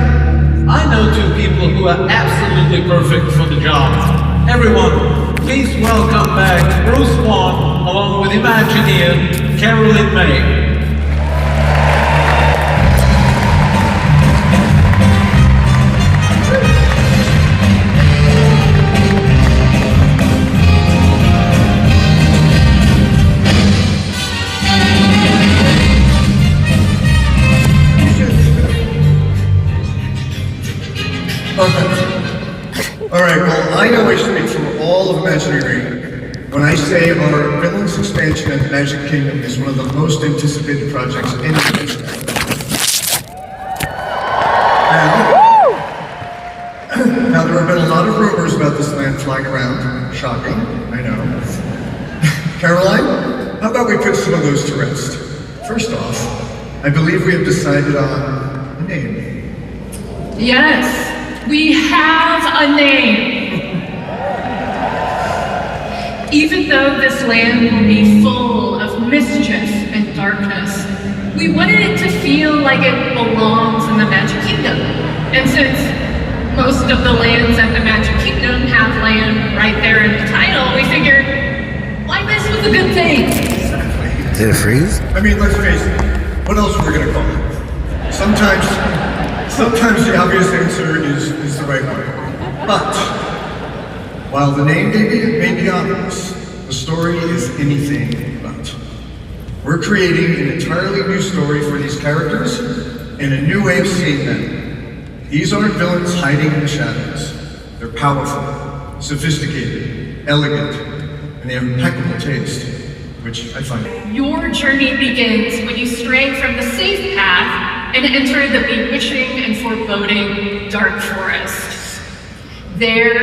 I know two people who are absolutely perfect for the job. Everyone, please welcome back Bruce Wan along with Imagineer Carolyn May. Perfect. All right, well, I know I speak for all of Imagineering when I say our Villains expansion at the Magic Kingdom is one of the most anticipated projects in the history. Now, there have been a lot of rumors about this land flying around. Shocking, I know. Caroline, how about we put some of those to rest? First off, I believe we have decided on a name. Yes. We have a name. Even though this land will be full of mischief and darkness, we wanted it to feel like it belongs in the Magic Kingdom. And since most of the lands at the Magic Kingdom have land right there in the title, we figured, why mess with a good thing? Exactly. Did it freeze? I mean, let's face it, what else we're gonna call it? Sometimes the obvious answer is the right one. But, while the name may be obvious, the story is anything but. We're creating an entirely new story for these characters and a new way of seeing them. These aren't villains hiding in the shadows. They're powerful, sophisticated, elegant, and they have impeccable taste, which I find. Your journey begins when you stray from the safe path and enter the bewitching and foreboding dark forest. There,